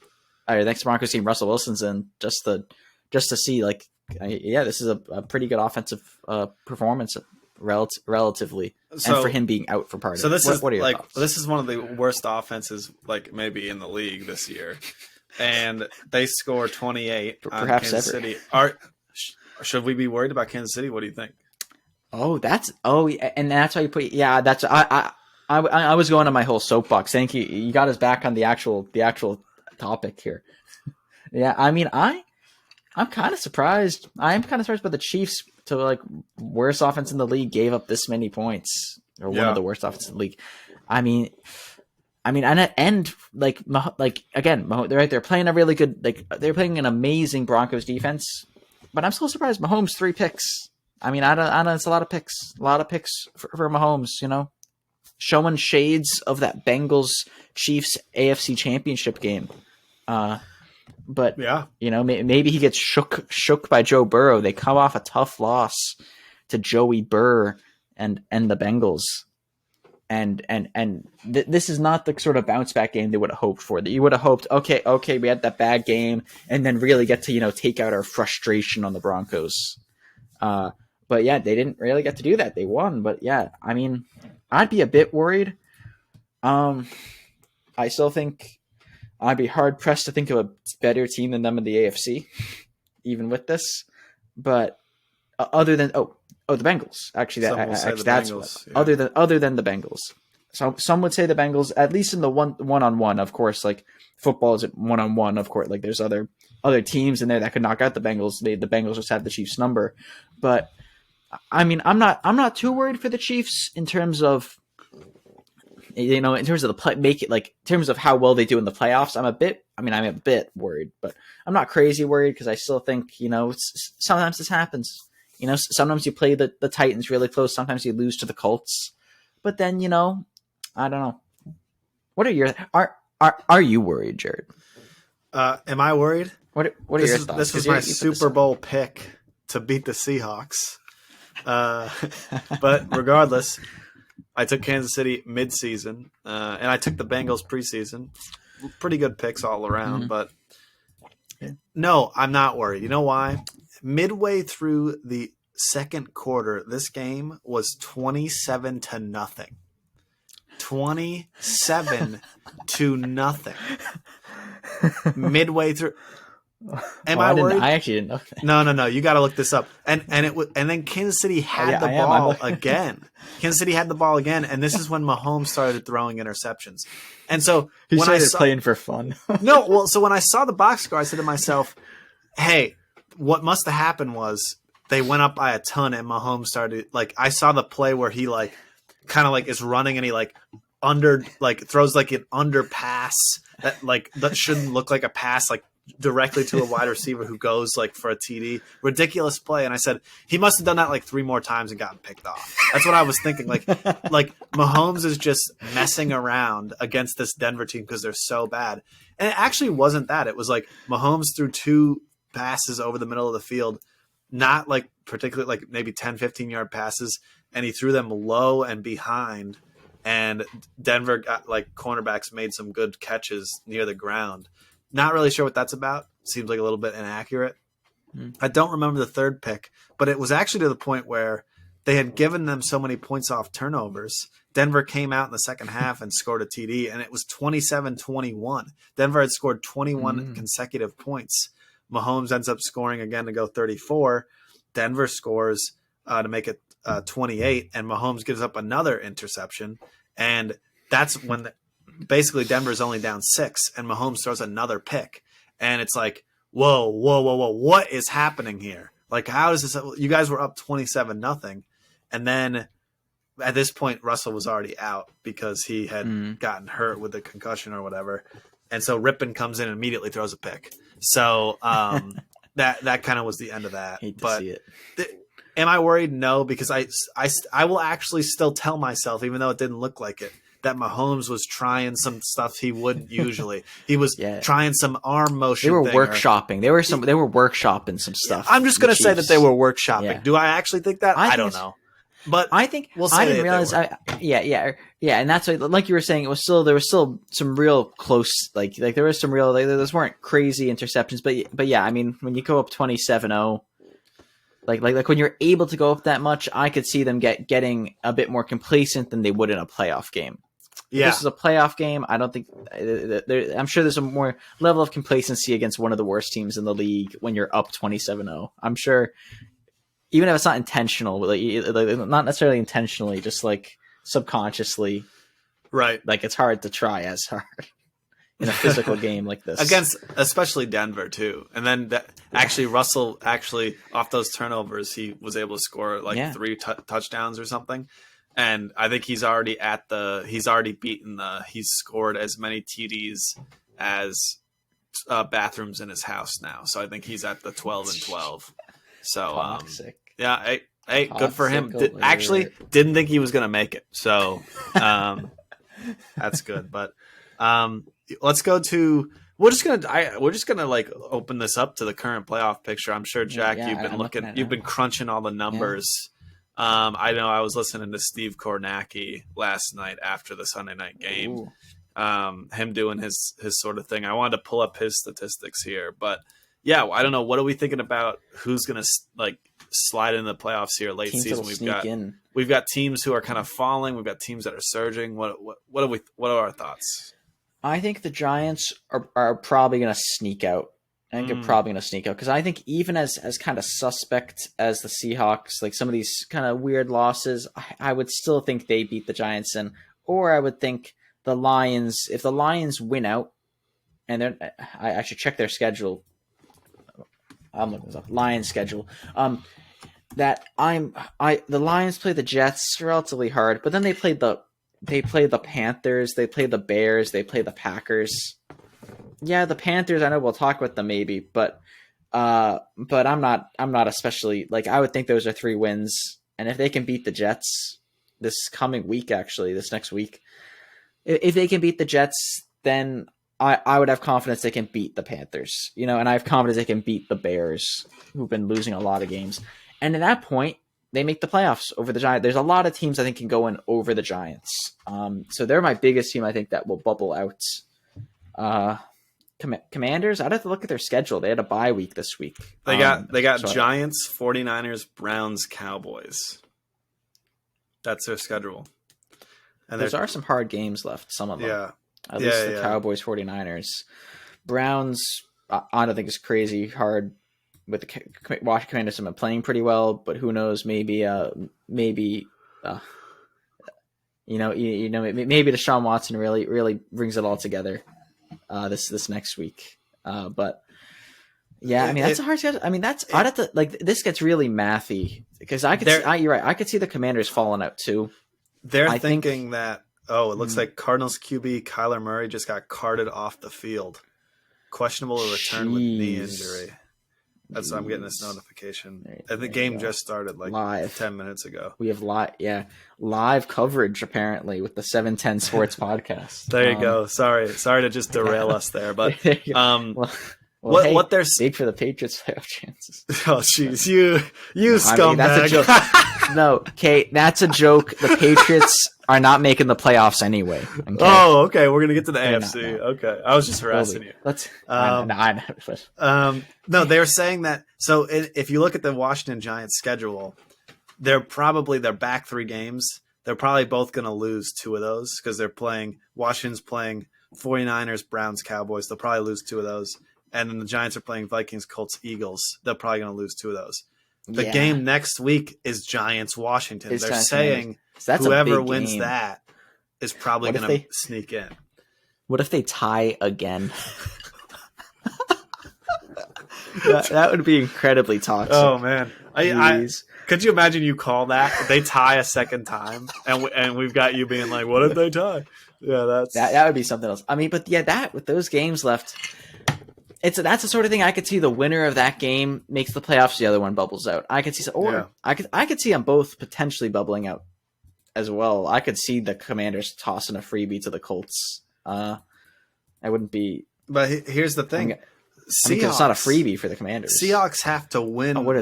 or the next Broncos team Russell Wilson's in, just to see like, yeah, this is a pretty good offensive performance relatively, and for him being out for part so of it. this is what are your like thoughts? this is one of the worst offenses like maybe in the league this year, and they score 28 on Perhaps Kansas ever. City. Should we be worried about Kansas City? What do you think? And that's why you put that's I was going on my whole soapbox. Thank you. You got us back on the actual topic here. Yeah, I mean, I'm kind of surprised. I'm kind of surprised by the Chiefs to like worst offense in the league gave up this many points, or one of the worst offenses in the league. I mean, and like again, they're playing a really good, like they're playing an amazing Broncos defense, but I'm still surprised. Mahomes 3 picks. I mean, I don't. It's a lot of picks for Mahomes. You know, showing shades of that Bengals Chiefs AFC Championship game. But Yeah, you know, maybe he gets shook by Joe Burrow. They come off a tough loss to Joey Burr and the Bengals, and this is not the sort of bounce back game they would have hoped for. That you would have hoped, okay, we had that bad game, and then really get to take out our frustration on the Broncos. But yeah, they didn't really get to do that. They won, but yeah, I mean, I'd be a bit worried. I still think I'd be hard pressed to think of a better team than them in the AFC, even with this. But other than the Bengals, actually, other than the Bengals. So some would say the Bengals, at least in the one-on-one. Of course, like football is one-on-one. Of course, like there's other teams in there that could knock out the Bengals. The Bengals just have the Chiefs number, but I mean, I'm not too worried for the Chiefs in terms of, in terms of the play, in terms of how well they do in the playoffs. I'm a bit worried, but I'm not crazy worried because I still think, sometimes this happens. Sometimes you play the Titans really close. Sometimes you lose to the Colts, but then, I don't know. What are you worried, Jared? Am I worried? What are your thoughts? This was my Super Bowl pick to beat the Seahawks. But regardless, I took Kansas City mid-season, and I took the Bengals preseason. Pretty good picks all around, but no, I'm not worried. You know why? Midway through the second quarter, this game was 27-0. 27-0. Midway through. Am I worried? I actually didn't know that. No. You got to look this up. And then Kansas City had the ball again. Kansas City had the ball again, and this is when Mahomes started throwing interceptions. And so he started playing for fun. So when I saw the box score, I said to myself, "Hey, what must have happened was they went up by a ton, and Mahomes started I saw the play where he kind of is running and he throws an under pass that shouldn't look like a pass directly to a wide receiver who goes for a TD. Ridiculous play. And I said, he must have done that 3 more times and gotten picked off. That's what I was thinking. Mahomes is just messing around against this Denver team because they're so bad. And it actually wasn't that. It was Mahomes threw 2 passes over the middle of the field, not particularly maybe 10, 15-yard passes. And he threw them low and behind. And Denver got cornerbacks made some good catches near the ground. Not really sure what that's about. Seems like a little bit inaccurate. I don't remember the third pick, but it was actually to the point where they had given them so many points off turnovers. Denver came out in the second half and scored a TD, and it was 27-21. Denver had scored 21 consecutive points. Mahomes ends up scoring again to go 34. Denver scores to make it 28, and Mahomes gives up another interception, and that's when basically Denver's only down 6, and Mahomes throws another pick. And it's whoa, what is happening here? How is this? You guys were up 27-0. And then at this point, Russell was already out because he had gotten hurt with a concussion or whatever. And so Rippon comes in and immediately throws a pick. So that kind of was the end of that. Hate to see it. Am I worried? No, because I will actually still tell myself, even though it didn't look like it, that Mahomes was trying some stuff he wouldn't usually. He was trying some arm motion. They were workshopping. They were workshopping some stuff. I'm just going to say that they were workshopping. Yeah. Do I actually think that? I don't know. But I think I didn't realize. And that's what, like you were saying. There was still some real close, like there was some real. Those weren't crazy interceptions, but yeah. I mean, when you go up 27-0, like when you're able to go up that much, I could see them getting a bit more complacent than they would in a playoff game. Yeah, if this is a playoff game. I don't think. I'm sure there's a more level of complacency against one of the worst teams in the league when you're up 27-0. I'm sure. Even if it's not intentional, like not necessarily intentionally, just like subconsciously, right? Like it's hard to try as hard in a physical game like this against, especially Denver too. And then Russell off those turnovers, he was able to score like 3 touchdowns or something. And I think he's already he's scored as many TDs as bathrooms in his house now. So I think he's at the 12-12. So yeah, hey, good for him. Actually, didn't think he was going to make it. So that's good. But let's go to. We're just gonna like open this up to the current playoff picture. I'm sure, Jack, you've been crunching all the numbers. Yeah. I know I was listening to Steve Kornacki last night after the Sunday night game. Him doing his sort of thing. I wanted to pull up his statistics here, but. Yeah, I don't know. What are we thinking about? Who's going to like slide in the playoffs here late season? We've got teams who are kind of falling. We've got teams that are surging. What are our thoughts? I think the Giants are probably going to sneak out. I think they're probably going to sneak out because I think even as kind of suspect as the Seahawks, like some of these kind of weird losses, I would still think they beat the Giants, or I would think the Lions. If the Lions win out, and I should check their schedule. I'm looking this up. Lions schedule. The Lions play the Jets relatively hard, but then they play the Panthers, they play the Bears, they play the Packers. Yeah, the Panthers. I know we'll talk about them maybe, but I'm not especially like I would think those are 3 wins, and if they can beat the Jets this coming week, this next week, if they can beat the Jets, then. I would have confidence they can beat the Panthers, and I have confidence they can beat the Bears, who've been losing a lot of games. And at that point, they make the playoffs over the Giants. There's a lot of teams I think can go in over the Giants. So they're my biggest team I think that will bubble out. Commanders, I'd have to look at their schedule. They had a bye week this week. They got Giants, 49ers, Browns, Cowboys. That's their schedule. And there are some hard games left, some of them. Yeah. At least the Cowboys, 49ers. Browns, I don't think it's crazy hard with the Washington Commanders have been playing pretty well, but who knows? Maybe maybe Deshaun Watson really brings it all together this next week. But yeah, I mean that's a hard schedule. I mean I'd have to this gets really mathy because you're right. I could see the Commanders falling out too. They're thinking that. Oh, it looks like Cardinals QB Kyler Murray just got carted off the field. Questionable to return with knee injury. That's why I'm getting this notification. And the game just started live 10 minutes ago. We have live coverage apparently with the 710 Sports podcast. There you go. Sorry to just derail us there, but what they're big for the Patriots playoff chances. Oh jeez, you scumbag. That's a joke. No, Kate, that's a joke. The Patriots are not making the playoffs anyway. Okay? Oh, okay. We're gonna get to the AFC. No. Okay, I was just harassing you. Let's. No, they were saying that. So if you look at the Washington Giants schedule, their back 3 games. They're probably both gonna lose 2 of those because Washington's playing 49ers, Browns, Cowboys. They'll probably lose 2 of those. And then the Giants are playing Vikings, Colts, Eagles. They're probably going to lose 2 of those. The game next week is Giants, Washington. They're saying whoever wins that is probably going to sneak in. What if they tie again? that would be incredibly toxic. Oh, man. Could you imagine you call that? They tie a second time, and we've got you being like, what if they tie? Yeah, that would be something else. I mean, but yeah, with those games left – that's the sort of thing I could see. The winner of that game makes the playoffs. The other one bubbles out. I could see, I could see them both potentially bubbling out as well. I could see the Commanders tossing a freebie to the Colts. I wouldn't be. But here's the thing: it's not a freebie for the Commanders. Seahawks have to win more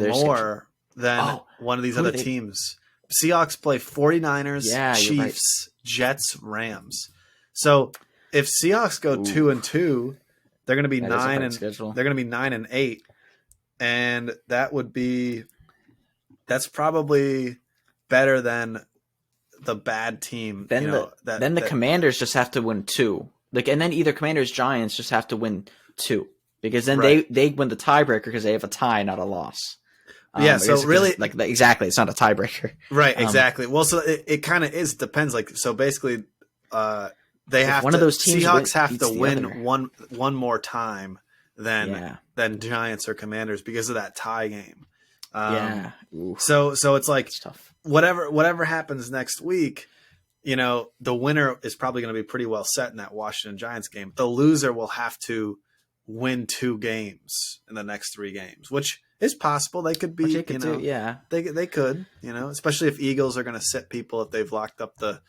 than one of these other teams. Seahawks play 49ers, Chiefs, Jets, Rams. So if Seahawks go 2-2, they're going to be 9 and schedule. They're going to be 9-8, and that's probably better than the bad team. Then the Commanders just have to win 2. And then either Commanders Giants just have to win 2, because then they win the tiebreaker because they have a tie, not a loss. So really, exactly, it's not a tiebreaker. Right, exactly. Well, so it kind of is. Depends. So basically, they have one of those teams. Seahawks have to win one more time than Giants or Commanders because of that tie game. So it's like it's tough. Whatever happens next week, the winner is probably going to be pretty well set in that Washington Giants game. The loser will have to win 2 games in the next 3 games, which is possible. They could be, they could, especially if Eagles are going to sit people if they've locked up the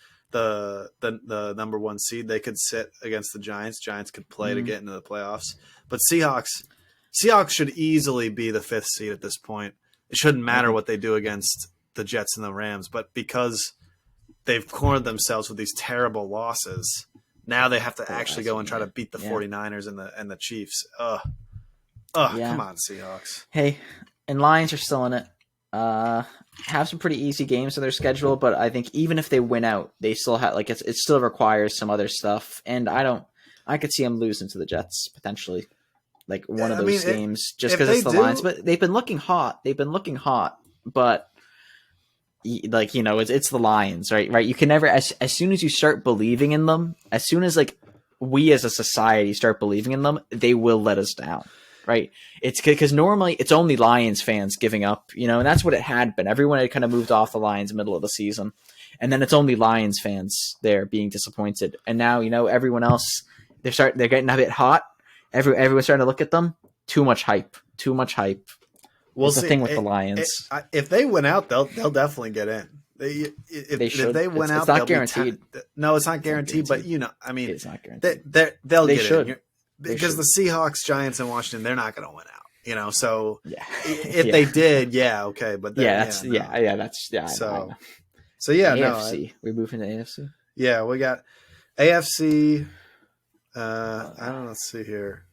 number 1 seed. They could sit against the Giants. Giants could play to get into the playoffs. But Seahawks should easily be the 5th seed at this point. It shouldn't matter what they do against the Jets and the Rams, but because they've cornered themselves with these terrible losses, now they have to actually go and try to beat the 49ers and the Chiefs. Come on, Seahawks. Hey, and Lions are still in it. Have some pretty easy games in their schedule, but I think even if they win out, they still have it still requires some other stuff. And I could see them losing to the Jets potentially, one of those games, just because it's the Lions. But they've been looking hot. But it's the Lions, right? You can never, as soon as you start believing in them, as soon as we as a society start believing in them, they will let us down. Right. It's because normally it's only Lions fans giving up, and that's what it had been. Everyone had kind of moved off the Lions middle of the season, and then it's only Lions fans there being disappointed. And now, everyone else, they're getting a bit hot. Everyone's starting to look at them. Too much hype. Well, the thing with the Lions. If they win out, they'll definitely get in. If they win out, it's not guaranteed. No, it's not guaranteed. But it's not guaranteed. They'll get in. Because the Seahawks, Giants, and Washington, they're not going to win out, So if they did, okay, but that's So AFC. We move into AFC. Yeah, we got AFC. I don't know. Let's see here.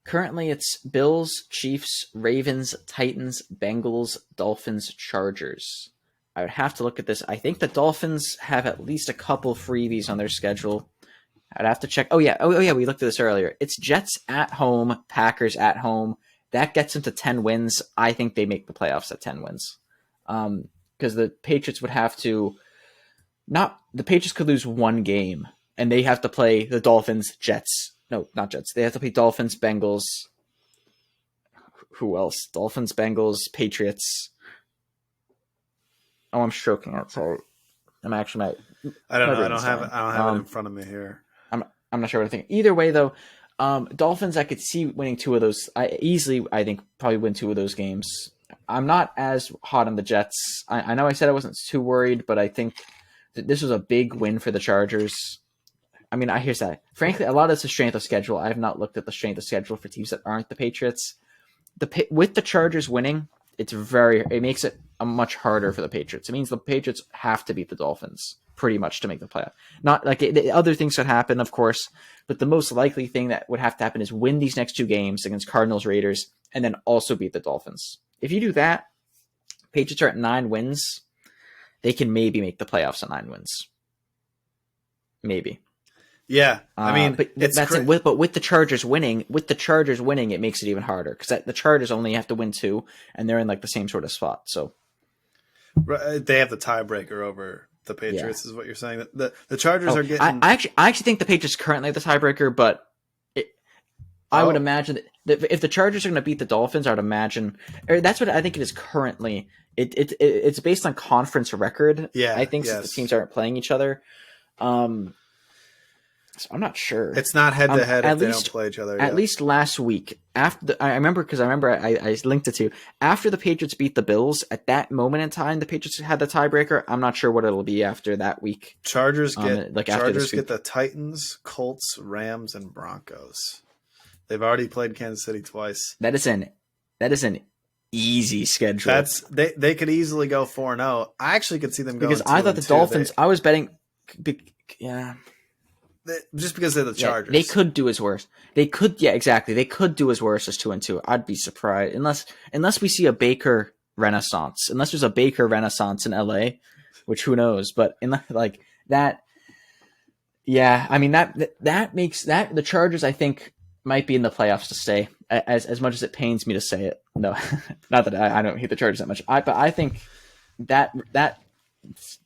Currently, it's Bills, Chiefs, Ravens, Titans, Bengals, Dolphins, Chargers. I would have to look at this. I think the Dolphins have at least a couple freebies on their schedule. I'd have to check. Oh yeah. We looked at this earlier. It's Jets at home, Packers at home. That gets them to 10 wins. I think they make the playoffs at 10 wins. Because the Patriots would have to the Patriots could lose 1 game and they have to play the Dolphins, Jets. No, not Jets. They have to play Dolphins, Bengals. Who else? Dolphins, Bengals, Patriots. Oh, I'm stroking out. Sorry. I'm actually I don't know. I don't have it in front of me here. I'm not sure what I think. Either way, though, Dolphins, I could see winning 2 of those. I think, probably win 2 of those games. I'm not as hot on the Jets. I know I said I wasn't too worried, but I think that this was a big win for the Chargers. I mean, here's that. Frankly, a lot of it's the strength of schedule. I have not looked at the strength of schedule for teams that aren't the Patriots. With the Chargers winning, it makes it much harder for the Patriots. It means the Patriots have to beat the Dolphins pretty much to make the playoff. Not other things could happen, of course, but the most likely thing that would have to happen is win these next 2 games against Cardinals, Raiders, and then also beat the Dolphins. If you do that, Patriots are at 9 wins. They can maybe make the playoffs at 9 wins. Maybe. Yeah, I mean, but that's it. But with the Chargers winning, it makes it even harder because the Chargers only have to win 2, and they're in the same sort of spot. So they have the tiebreaker over the Patriots, is what you're saying. The Chargers are getting. I actually think the Patriots currently have the tiebreaker, but I would imagine that if the Chargers are going to beat the Dolphins, I would imagine that's what I think it is currently. It's based on conference record. Yeah, I think since the teams aren't playing each other. So I'm not sure. It's not head to head if they least, don't play each other. At least last week, I remember I linked it to after the Patriots beat the Bills. At that moment in time, the Patriots had the tiebreaker. I'm not sure what it'll be after that week. Chargers get the Titans, Colts, Rams, and Broncos. They've already played Kansas City twice. That is an easy schedule. They could easily go 4-0. I actually could see them going because I thought the Dolphins. I was betting. Yeah. Just because they're the Chargers. They could do as worse. They could, exactly. They could do as worse as 2-2. I'd be surprised unless we see a Baker renaissance. Unless there's a Baker renaissance in LA, which who knows? But in like that, I mean that makes that the Chargers I think might be in the playoffs to stay. As much as it pains me to say it, no, not that I don't hate the Chargers that much. But I think that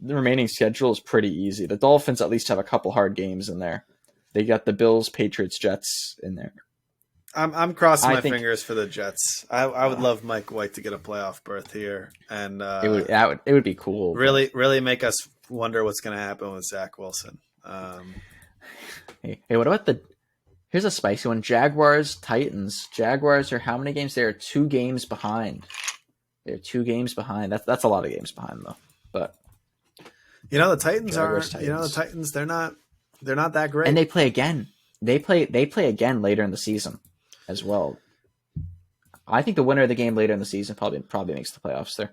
the remaining schedule is pretty easy. The Dolphins at least have a couple hard games in there. They got the Bills, Patriots, Jets in there. I'm crossing my fingers for the Jets. I would love Mike White to get a playoff berth here, and it would be cool. Really make us wonder what's going to happen with Zach Wilson. Hey, what about here's a spicy one. Jaguars, Titans. Jaguars are how many games? They are 2 games behind. They're 2 games behind. That's a lot of games behind though. But the Titans the Titans, they're not that great. And they play again. They play again later in the season as well. I think the winner of the game later in the season probably makes the playoffs there.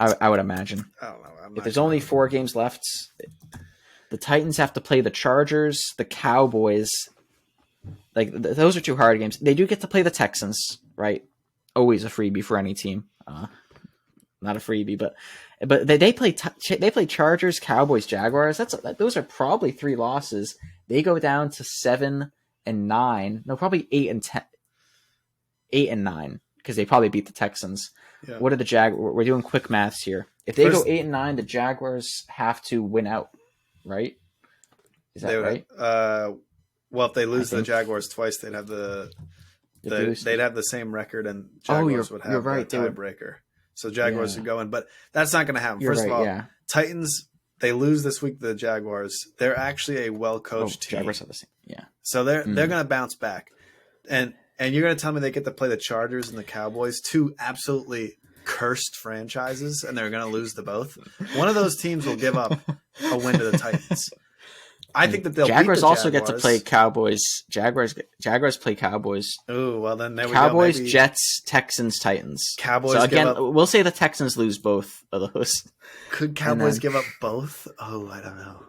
I would imagine. I don't know. If there's only 4 games left, the Titans have to play the Chargers, the Cowboys. Like those are 2 hard games. They do get to play the Texans, right? Always a freebie for any team. Not a freebie, but they play Chargers, Cowboys, Jaguars. Those are probably 3 losses. They go down to 7-9. No, probably 8-10, 8-9 because they probably beat the Texans. Yeah. What are the We're doing quick maths here. If they go 8-9, the Jaguars have to win out, right? Is that right? Well, if they lose the Jaguars twice, they'd have they'd have the same record, and Jaguars would have a tiebreaker. So Jaguars would go in, but that's not going to happen. First of all, Titans, they lose this week to the Jaguars. They're actually a well-coached team. Jaguars have the same. Yeah. So they're going to bounce back. And you're going to tell me they get to play the Chargers and the Cowboys, 2 absolutely cursed franchises, and they're going to lose to both. One of those teams will give up a win to the Titans. I think that they'll Jaguars beat the also get to play Cowboys. Jaguars play Cowboys. Oh, well then there we Cowboys, go. Cowboys, Jets, Texans, Titans. Cowboys. So again, we'll say the Texans lose both of those. Could Cowboys give up both? Oh, I don't know.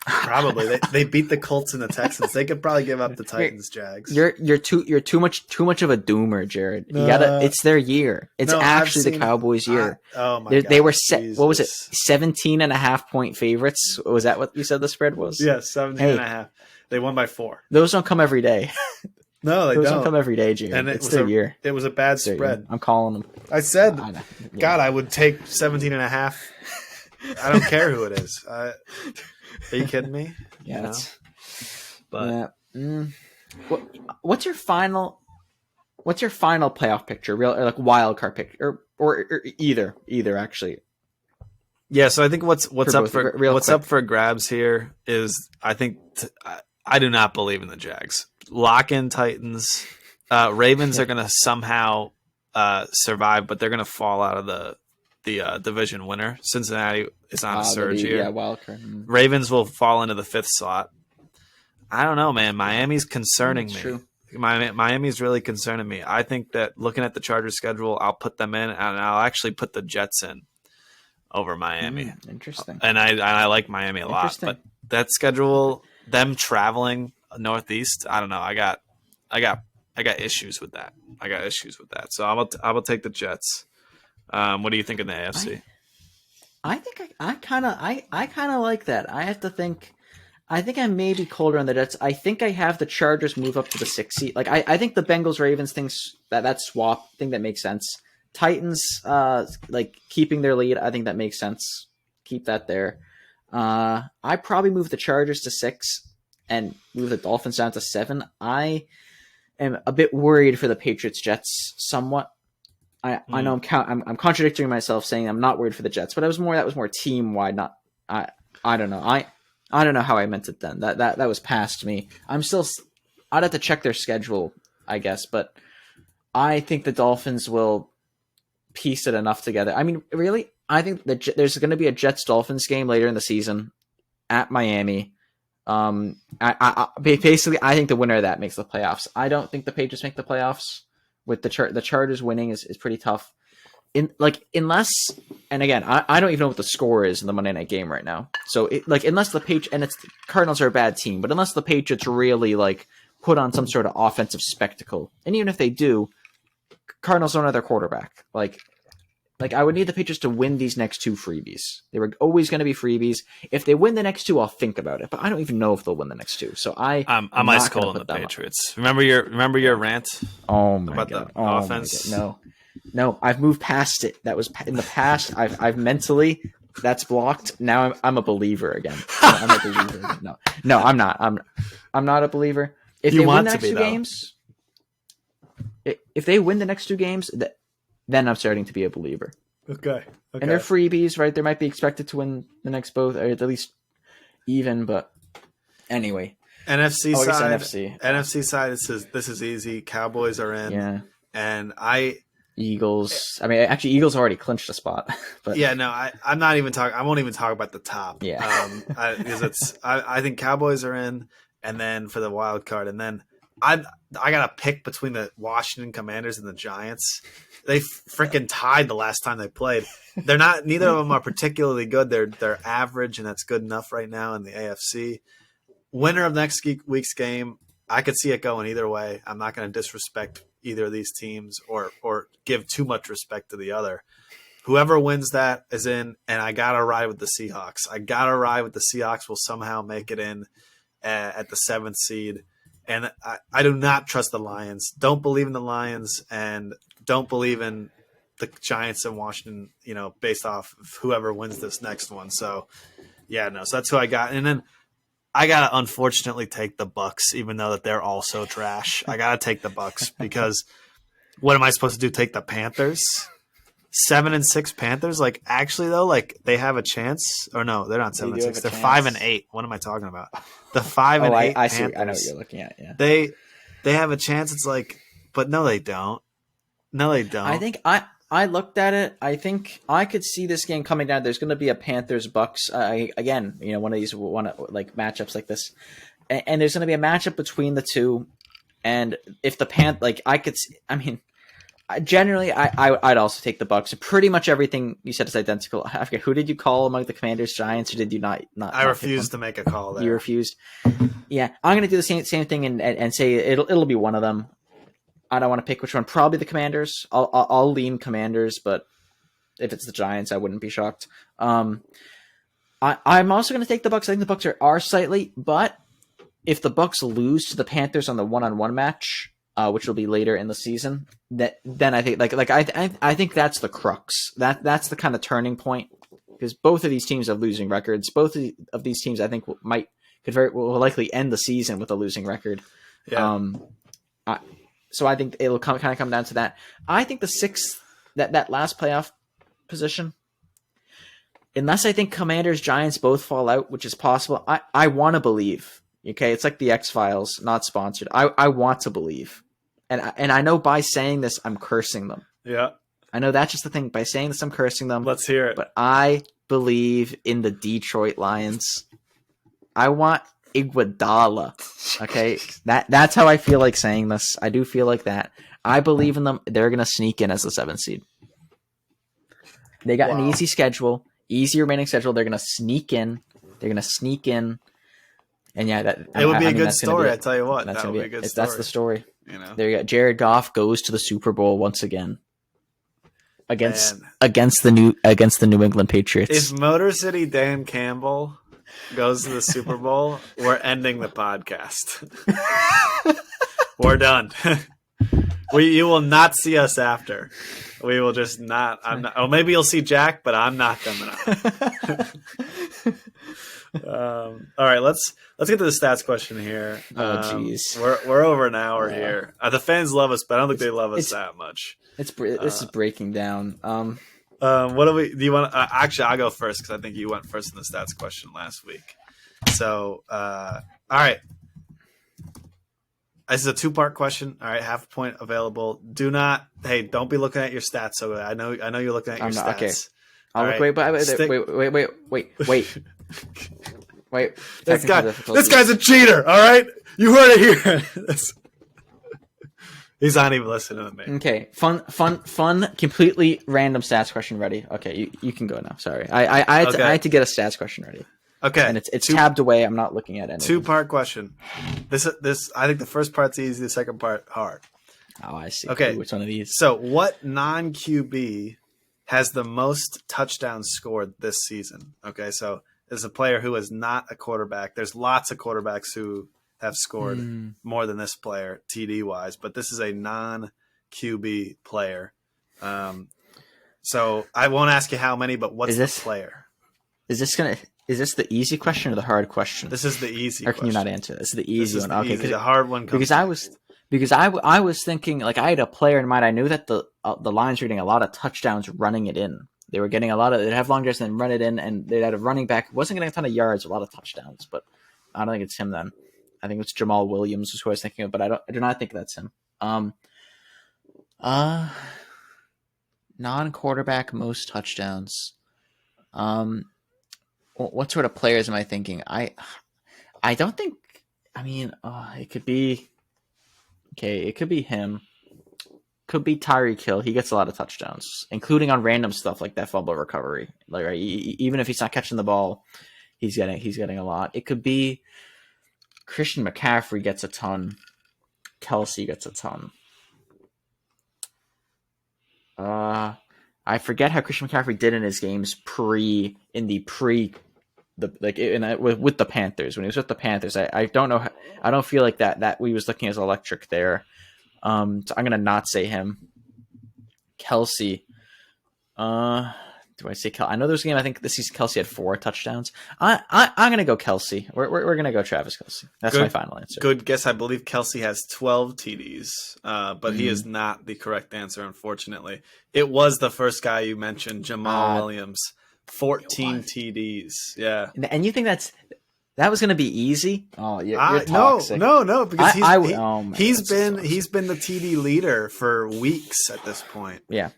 Probably. They beat the Colts and the Texans. They could probably give up the Titans, Jags. You're too much of a doomer, Jared. You gotta. It's their year. It's actually the Cowboys' year. Oh my god. They were what was it? 17.5-point favorites. Was that what you said the spread was? Yes, 17.5. They won by 4. Those don't come every day. No, they don't come every day, Jared. And it's their year. It was a bad spread. I'm calling them. I said, God, I would take 17.5. I don't care who it is. Are you kidding me? Yeah. What's your final playoff picture? Real or like wild card picture, or either actually. Yeah, so I think what's up for grabs here is I think I do not believe in the Jags. Lock in Titans. Ravens are going to somehow survive, but they're going to fall out of the division winner. Cincinnati is on a surge here. Yeah, wild card. Ravens will fall into the 5th slot. I don't know, man. Miami's concerning me. True. Miami's really concerning me. I think that looking at the Chargers schedule, I'll put them in, and I'll actually put the Jets in over Miami. Interesting. And I like Miami a lot, but that schedule, them traveling Northeast, I don't know. I got issues with that. So I will take the Jets. What do you think in the AFC? I think I kind of like that. I have to think. I think I may be colder on the Jets. I think I have the Chargers move up to the 6th seed. Like I think the Bengals Ravens things that swap thing that makes sense. Titans like keeping their lead. I think that makes sense. Keep that there. I probably move the Chargers to 6 and move the Dolphins down to 7. I am a bit worried for the Patriots Jets somewhat. I know I'm contradicting myself saying I'm not worried for the Jets, but that was more team wide. Not I don't know. I don't know how I meant it then. That was past me. I'd have to check their schedule, I guess, but I think the Dolphins will piece it enough together. I mean, really, I think there's going to be a Jets-Dolphins game later in the season at Miami. Basically, I think the winner of that makes the playoffs. I don't think the Patriots make the playoffs. With the Chargers winning is pretty tough. Unless, and again, I don't even know what the score is in the Monday night game right now. So unless the Cardinals are a bad team, but unless the Patriots really put on some sort of offensive spectacle, and even if they do, Cardinals don't have their quarterback. I would need the Patriots to win these next two freebies. They were always going to be freebies. If they win the next two, I'll think about it. But I don't even know if they'll win the next two. So I'm ice cold on the Patriots. Remember your rant? Oh my god! The offense. No, I've moved past it. That was in the past. I've mentally that's blocked. Now I'm a believer again. I'm a believer. No, I'm not. I'm not a believer. If they win the next two games, if they win the next two games, then I'm starting to be a believer. Okay. And they're freebies, right? They might be expected to win the next both, or at least even. But anyway, NFC side. This is easy. Cowboys are in. Yeah. And Eagles. I mean, actually, Eagles already clinched a spot. But yeah, no, I'm not even talking. I won't even talk about the top. Yeah. Because I think Cowboys are in, and then for the wild card, and then I got to pick between the Washington Commanders and the Giants. They freaking tied the last time they played. They're not. Neither of them are particularly good. They're average, and that's good enough right now in the AFC. Winner of next week's game, I could see it going either way. I'm not going to disrespect either of these teams or give too much respect to the other. Whoever wins that is in, and I got to ride with the Seahawks. The Seahawks will somehow make it in at the 7th seed. And I do not trust the Lions. Don't believe in the Lions, and don't believe in the Giants and Washington, based off of whoever wins this next one. So, yeah, no. So that's who I got. And then I got to unfortunately take the Bucks, even though that they're also trash. I got to take the Bucks because what am I supposed to do? Take the Panthers? 7-6 Panthers? Actually, though, they have a chance. Or no, they're not 7-6. They're 5-8. What am I talking about? The 5-8 Panthers. I know what you're looking at, yeah. They have a chance. It's but no, they don't. No, they don't. I think I looked at it. I think I could see this game coming down. There's going to be a Panthers Bucks again. One of these matchups like this, and there's going to be a matchup between the two. And if the I could. I mean, generally, I'd also take the Bucks. Pretty much everything you said is identical. I forget, who did you call among the Commanders, Giants, or did you not? I refused to make a call there. You refused. Yeah, I'm going to do the same thing and say it'll be one of them. I don't want to pick which one. Probably the Commanders. I'll lean Commanders, but if it's the Giants, I wouldn't be shocked. I'm also going to take the Bucks. I think the Bucks are slightly, but if the Bucks lose to the Panthers on the one-on-one match, which will be later in the season, then I think I think that's the crux. That's the kind of turning point, because both of these teams have losing records. Both of these teams, I think, will likely end the season with a losing record. Yeah. So I think it'll kind of come down to that. I think the 6th, that last playoff position, unless I think Commanders, Giants both fall out, which is possible, I want to believe. Okay, it's like the X-Files, not sponsored. I want to believe. And I know by saying this, I'm cursing them. Yeah. I know that's just the thing. By saying this, I'm cursing them. Let's hear it. But I believe in the Detroit Lions. I want Iguodala. Okay, that's how I feel like saying this. I do feel like that. I believe in them. They're gonna sneak in as the 7th seed. They got an easy schedule, easy remaining schedule. They're gonna sneak in. And yeah, it would be a good story. I tell you what, that would be a good story. That's the story. There you go. Jared Goff goes to the Super Bowl once again against the New England Patriots. If Motor City Dan Campbell goes to the Super Bowl, we're ending the podcast. We're done. You will not see us after. We will just not. Oh, maybe you'll see Jack, but I'm not coming out. All right, let's get to the stats question here. Oh, jeez, we're over an hour here. The fans love us, but I don't think they love us that much. This is breaking down. What do you want? Actually, I'll go first because I think you went first in the stats question last week. So, all right. This is a 2-part question. All right, half a point available. Don't be looking at your stats. So I know you're looking at your stats. Okay. I'll All look. right. Wait. This guy's a cheater. All right, you heard it here. He's not even listening to me. Okay, fun, completely random stats question ready. Okay, you can go now. Sorry, I had to get a stats question ready. Okay, and it's tabbed away. I'm not looking at anything. 2-part question. This I think the first part's easy. The second part hard. Oh, I see. Okay, which one of these? So, what non-QB has the most touchdowns scored this season? Okay, so there's a player who is not a quarterback. There's lots of quarterbacks who have scored more than this player TD wise, but this is a non-QB player. So I won't ask you how many, but what's the player? Is this the easy question or the hard question? This is the easy. Or can you not answer this? This is the easy one. Okay, the hard one comes because I was thinking, like, I had a player in mind. I knew that the Lions were getting a lot of touchdowns running it in. They were getting they'd have long drives and then run it in, and they'd had a running back who wasn't getting a ton of yards, a lot of touchdowns, but I don't think it's him then. I think it's Jamal Williams is who I was thinking of, but I do not think that's him. Non-quarterback most touchdowns. What sort of players am I thinking? I don't think. I mean, it could be. Okay, it could be him. Could be Tyreek Hill. He gets a lot of touchdowns, including on random stuff like that fumble recovery. Like, right, even if he's not catching the ball, he's getting a lot. It could be Christian McCaffrey gets a ton. Kelsey gets a ton. I forget how Christian McCaffrey did in his games with the Panthers. When he was with the Panthers, I don't know. I don't feel like that we was looking as electric there. So I'm gonna not say him. Kelsey. Do I say Kelsey? I know there's a game. I think this season Kelsey had 4 touchdowns. I'm gonna go Kelsey. We're gonna go Travis Kelsey. That's my final answer. Good guess. I believe Kelsey has 12 TDs, but he is not the correct answer. Unfortunately, it was the first guy you mentioned, Jamal Williams, 14 TDs. Yeah, and you think that was going to be easy? Oh, you're toxic. No, because he's been the TD leader for weeks at this point. Yeah.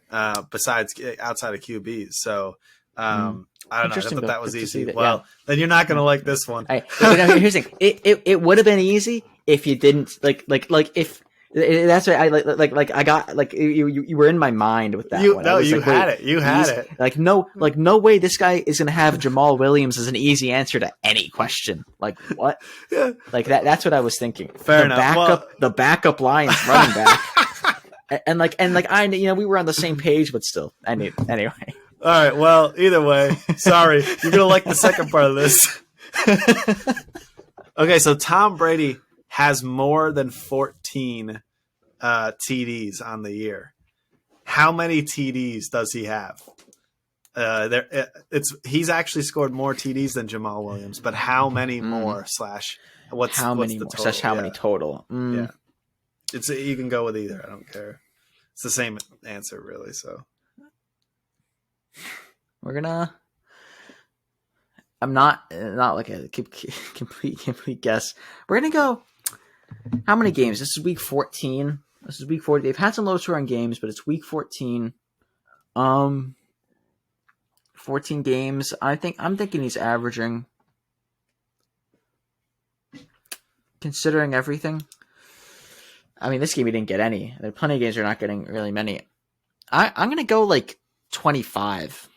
Besides outside of QBs, so I don't know. I thought that was easy. Then you're not going to like this one. Here's the thing. It would have been easy if you didn't like if. That's what I like. I got like you were in my mind with that one. No, you had it. You had it. Like no way this guy is gonna have Jamal Williams as an easy answer to any question. Like what? Yeah. Like that. That's what I was thinking. Fair enough. The backup Lions running back. and I we were on the same page, but still. Anyway. All right. Well, either way, sorry. You're gonna like the second part of this. Okay, so Tom Brady has more than 14 TDs on the year. How many TDs does he have? He's actually scored more TDs than Jamal Williams, but how many more? What's the total? How many total? Yeah, you can go with either. I don't care. It's the same answer, really. So we're gonna. I'm not like a complete guess. We're gonna go. How many games? This is week 14. This is week 40. They've had some low scoring games, but it's week 14. 14 games. I'm thinking he's averaging, considering everything. I mean, this game he didn't get any. There are plenty of games you're not getting really many. I'm gonna go like 25.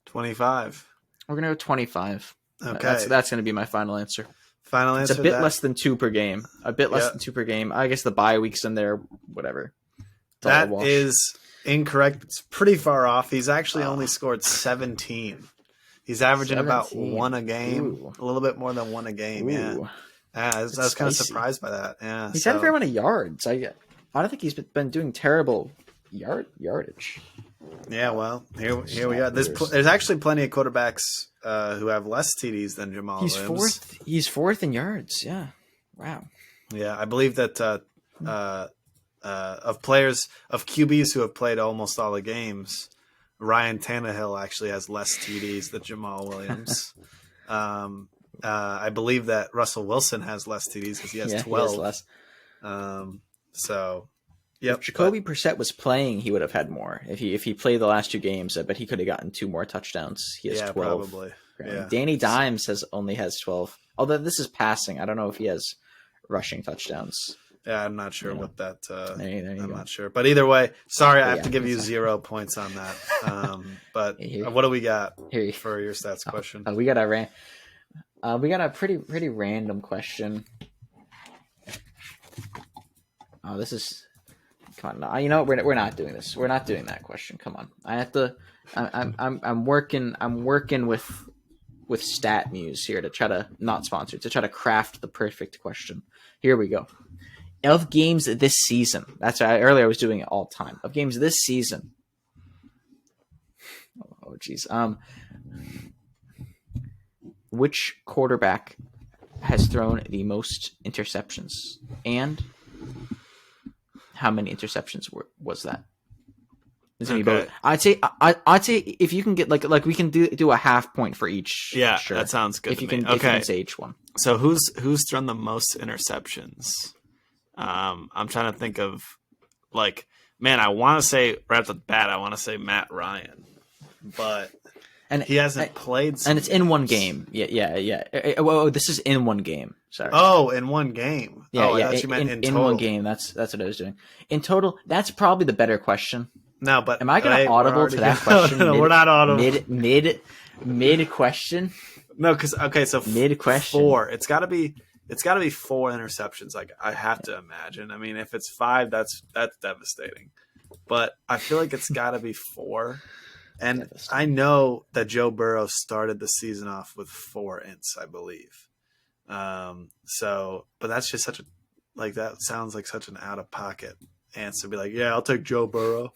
25. We're gonna go 25. Okay, that's gonna be my final answer. Final answer. It's a bit less than 2 per game. Than 2 per game. I guess the bye week's in there. Whatever. That is incorrect. It's pretty far off. He's actually only scored 17. He's averaging 17. About 1 a game. Ooh. A little bit more than 1 a game. Ooh. Yeah. I was kind of surprised by that. Yeah. He's had a fair amount of yards. I don't think he's been doing terrible yardage. Yeah, well, here we are. There's actually plenty of quarterbacks who have less TDs than Jamal Williams. He's fourth in yards. Yeah. Wow. Yeah, I believe that of QBs who have played almost all the games, Ryan Tannehill actually has less TDs than Jamal Williams. I believe that Russell Wilson has less TDs because he has 12. He has less. So, yep. If Jacoby Brissett was playing, he would have had more. If he played the last 2 games, I bet he could have gotten 2 more touchdowns. He has 12. Probably. Yeah. Danny Dimes only has 12. Although this is passing. I don't know if he has rushing touchdowns. Yeah, I'm not sure what that. I'm go. not sure, but either way, sorry, I have to give you 0 points on that. But what do we got for your stats question? We got a pretty random question. Oh, this is. Come on, you know we're not doing this. We're not doing that question. Come on, I have to. I'm working with Stat Muse here to try to not sponsor to try to craft the perfect question. Here we go. Of games this season, that's why earlier I was doing it all the time. Of games this season, oh geez, which quarterback has thrown the most interceptions, and how many interceptions was that? Okay. I'd say if you can get like we can do a half point for each. Yeah, sure. That sounds good. If you can say each one. So who's thrown the most interceptions? I'm trying to think of I want to say right off the bat, I want to say Matt Ryan, but he hasn't played since. And it's in one game. Yeah. Well, this is in one game. Sorry. Oh, in one game. Yeah, I thought you meant in total. In one game. That's what I was doing. In total, that's probably the better question. No, but am I going to audible to that question? No, we're not audible. Mid question. No, because so mid question 4. It's got to be 4 interceptions. Like I have to imagine. I mean, if it's 5, that's devastating. But I feel like it's got to be 4. And I know that Joe Burrow started the season off with 4 ints, I believe. But that's just such a that sounds like such an out of pocket answer. Be like, yeah, I'll take Joe Burrow.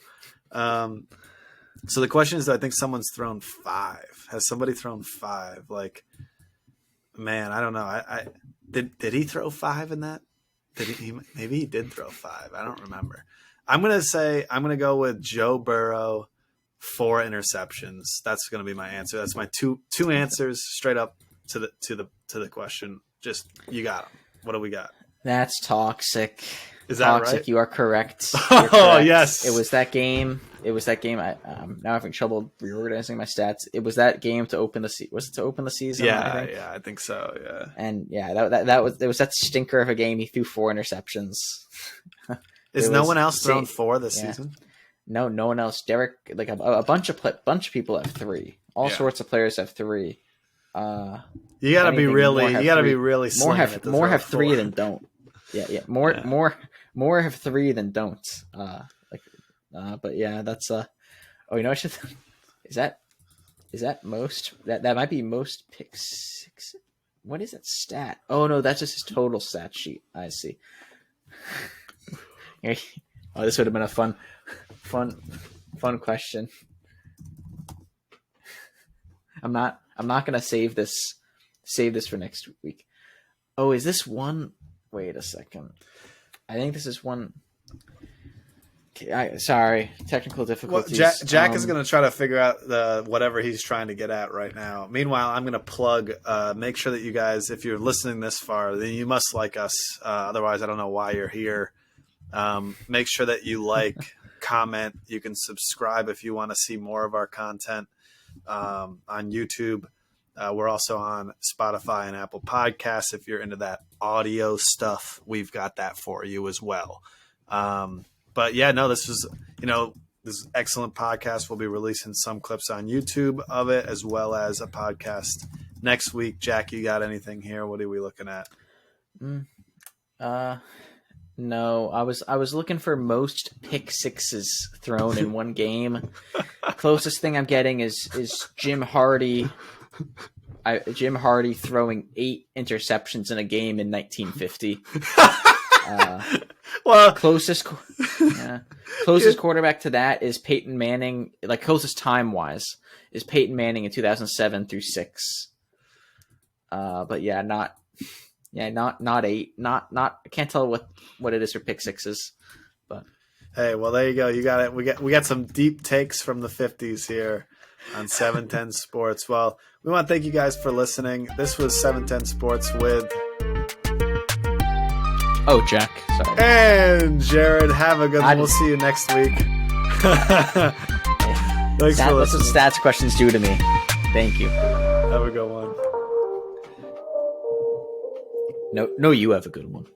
So the question is, I think someone's thrown 5. Has somebody thrown 5? Man, I don't know. I did he throw 5 in that? Maybe he did throw 5. I don't remember. I'm gonna go with Joe Burrow, 4 interceptions. That's gonna be my answer. That's my two answers straight up to the question. Just you got them. What do we got? That's toxic. Is that right? You are correct. You're correct. Yes. It was that game. I'm now having trouble reorganizing my stats. It was that game to open the season. Was it to open the season? Yeah, I think so. Yeah. And that was that stinker of a game. He threw 4 interceptions. Is no one else thrown 4 this season? No one else. Derek, a bunch of people have 3. All sorts of players have 3. You gotta be really. More have 3 than don't. Yeah. More have 3 than don't. But yeah, that's Oh, you know, is that most? That might be most pick 6. What is that stat? Oh no, that's just his total stat sheet. I see. Oh, this would have been a fun question. I'm not gonna save this for next week. Oh, is this one? Wait a second. I think this is one. Sorry, technical difficulties. Well, Jack is going to try to figure out whatever he's trying to get at right now. Meanwhile, I'm going to plug. Make sure that you guys, if you're listening this far, then you must like us. Otherwise, I don't know why you're here. Make sure that you comment. You can subscribe if you want to see more of our content on YouTube. We're also on Spotify and Apple Podcasts. If you're into that audio stuff, we've got that for you as well. But yeah, no, this is excellent podcast. We'll be releasing some clips on YouTube of it as well as a podcast next week. Jack, you got anything here? What are we looking at? No, I was looking for most pick 6s thrown in one game. Closest thing I'm getting is Jim Hardy. Jim Hardy throwing 8 interceptions in a game in 1950. Well, closest quarterback to that is Peyton Manning. Closest time wise is Peyton Manning in 2007 through 6. But yeah, not 8. Not. I can't tell what it is for pick 6s. But hey, well there you go. You got it. We got some deep takes from the 50s here. on 710 Sports. Well, we want to thank you guys for listening. This was 710 Sports with Jack. Sorry. and Jared. Have a good one. We'll see you next week. Thanks for That's what listening. stats questions do to me. Thank you. Have a good one. No, you have a good one.